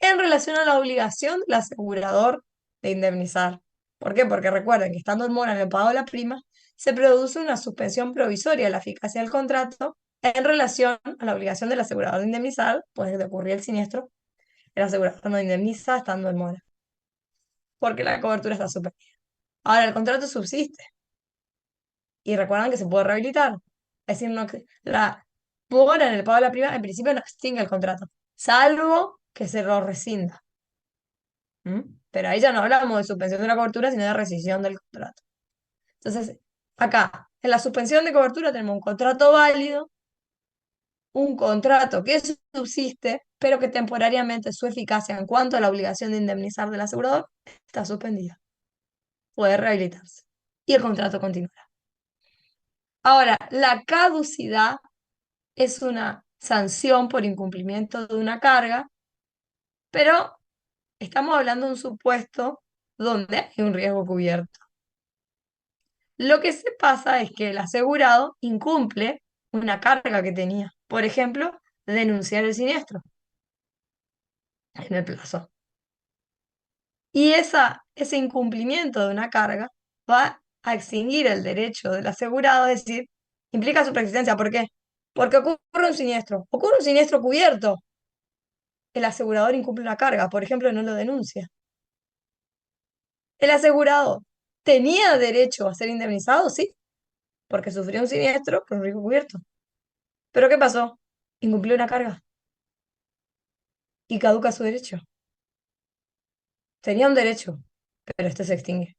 en relación a la obligación del asegurador de indemnizar? ¿Por qué? Porque recuerden que estando en mora en el pago de la prima, se produce una suspensión provisoria de la eficacia del contrato en relación a la obligación del asegurador de indemnizar, pues de ocurrir el siniestro, el asegurador no indemniza estando en mora, porque la cobertura está suspendida. Ahora, el contrato subsiste y recuerdan que se puede rehabilitar. Es decir, la mora en el pago de la prima en principio no extingue el contrato, salvo que se lo rescinda. ¿Mm? Pero ahí ya no hablamos de suspensión de la cobertura, sino de rescisión del contrato. Entonces, acá, en la suspensión de cobertura tenemos un contrato válido, un contrato que subsiste, pero que temporariamente su eficacia en cuanto a la obligación de indemnizar del asegurador está suspendida. Puede rehabilitarse. Y el contrato continuará. Ahora, la caducidad es una sanción por incumplimiento de una carga, pero estamos hablando de un supuesto donde hay un riesgo cubierto. Lo que se pasa es que el asegurado incumple una carga que tenía. Por ejemplo, denunciar el siniestro en el plazo. Y ese incumplimiento de una carga va a extinguir el derecho del asegurado, es decir, implica su preexistencia. ¿Por qué? Porque ocurre un siniestro. Ocurre un siniestro cubierto. El asegurador incumple una carga, por ejemplo, no lo denuncia. El asegurado tenía derecho a ser indemnizado, sí, porque sufrió un siniestro por un riesgo cubierto. ¿Pero qué pasó? Incumplió una carga y caduca su derecho. Tenía un derecho, pero este se extingue.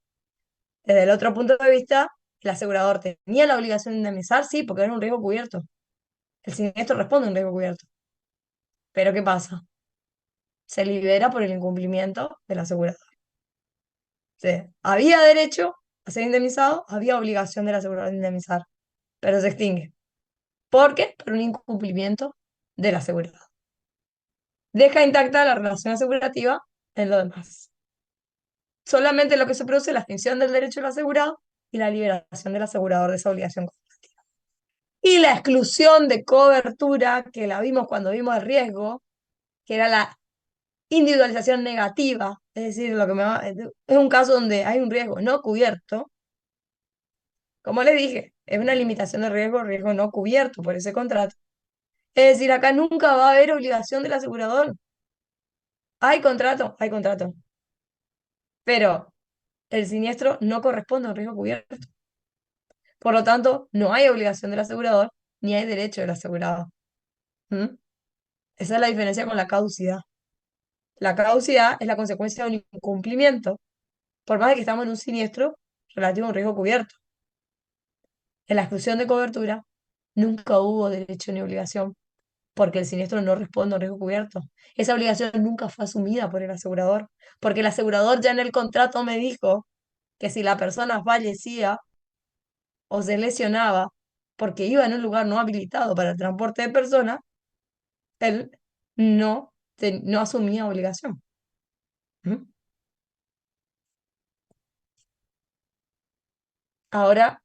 Desde el otro punto de vista, el asegurador tenía la obligación de indemnizar, sí, porque era un riesgo cubierto. El siniestro responde a un riesgo cubierto. Pero ¿qué pasa? Se libera por el incumplimiento del asegurador. Sí, había derecho a ser indemnizado, había obligación del asegurador de indemnizar, pero se extingue. ¿Por qué? Por un incumplimiento del asegurado. Deja intacta la relación asegurativa en lo demás. Solamente lo que se produce es la extinción del derecho del asegurado y la liberación del asegurador de esa obligación cooperativa. Y la exclusión de cobertura, que la vimos cuando vimos el riesgo, que era la individualización negativa, es decir, es un caso donde hay un riesgo no cubierto. Como les dije, es una limitación de riesgo no cubierto por ese contrato. Es decir, acá nunca va a haber obligación del asegurador. Hay contrato, pero el siniestro no corresponde a un riesgo cubierto. Por lo tanto, no hay obligación del asegurador ni hay derecho del asegurado. ¿Mm? Esa es la diferencia con la caducidad. La caducidad es la consecuencia de un incumplimiento, por más de que estamos en un siniestro relativo a un riesgo cubierto. En la exclusión de cobertura, nunca hubo derecho ni obligación, porque el siniestro no responde a un riesgo cubierto. Esa obligación nunca fue asumida por el asegurador, porque el asegurador ya en el contrato me dijo que si la persona fallecía o se lesionaba porque iba en un lugar no habilitado para el transporte de personas, él no asumía obligación. ¿Mm? Ahora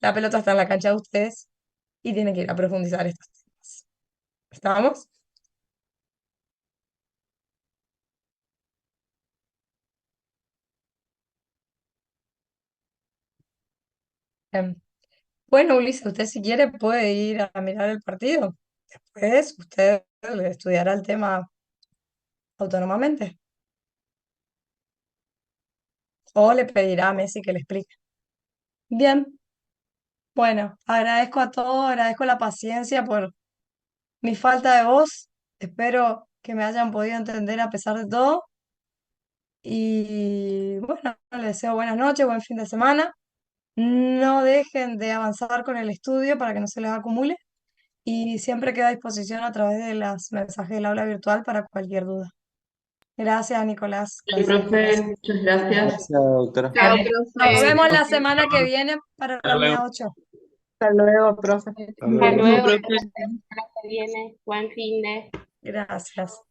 la pelota está en la cancha de ustedes y tienen que ir a profundizar estos temas. ¿Estamos? Em, Bueno, Ulises, usted si quiere puede ir a mirar el partido. Después usted estudiará el tema autónomamente o le pedirá a Messi que le explique. Bien, bueno, agradezco a todos, agradezco la paciencia por mi falta de voz. Espero que me hayan podido entender a pesar de todo. Y bueno, les deseo buenas noches, buen fin de semana. No dejen de avanzar con el estudio para que no se les acumule. Y siempre queda a disposición a través de los mensajes del aula virtual para cualquier duda. Gracias, Nicolás. Sí, profe, muchas gracias. Gracias, doctora. Chao, Nos profe. vemos la semana que viene para la unidad 8. Hasta luego, profe. Hasta Hasta luego. luego, profe. hasta la semana que viene. Buen fin de. Gracias.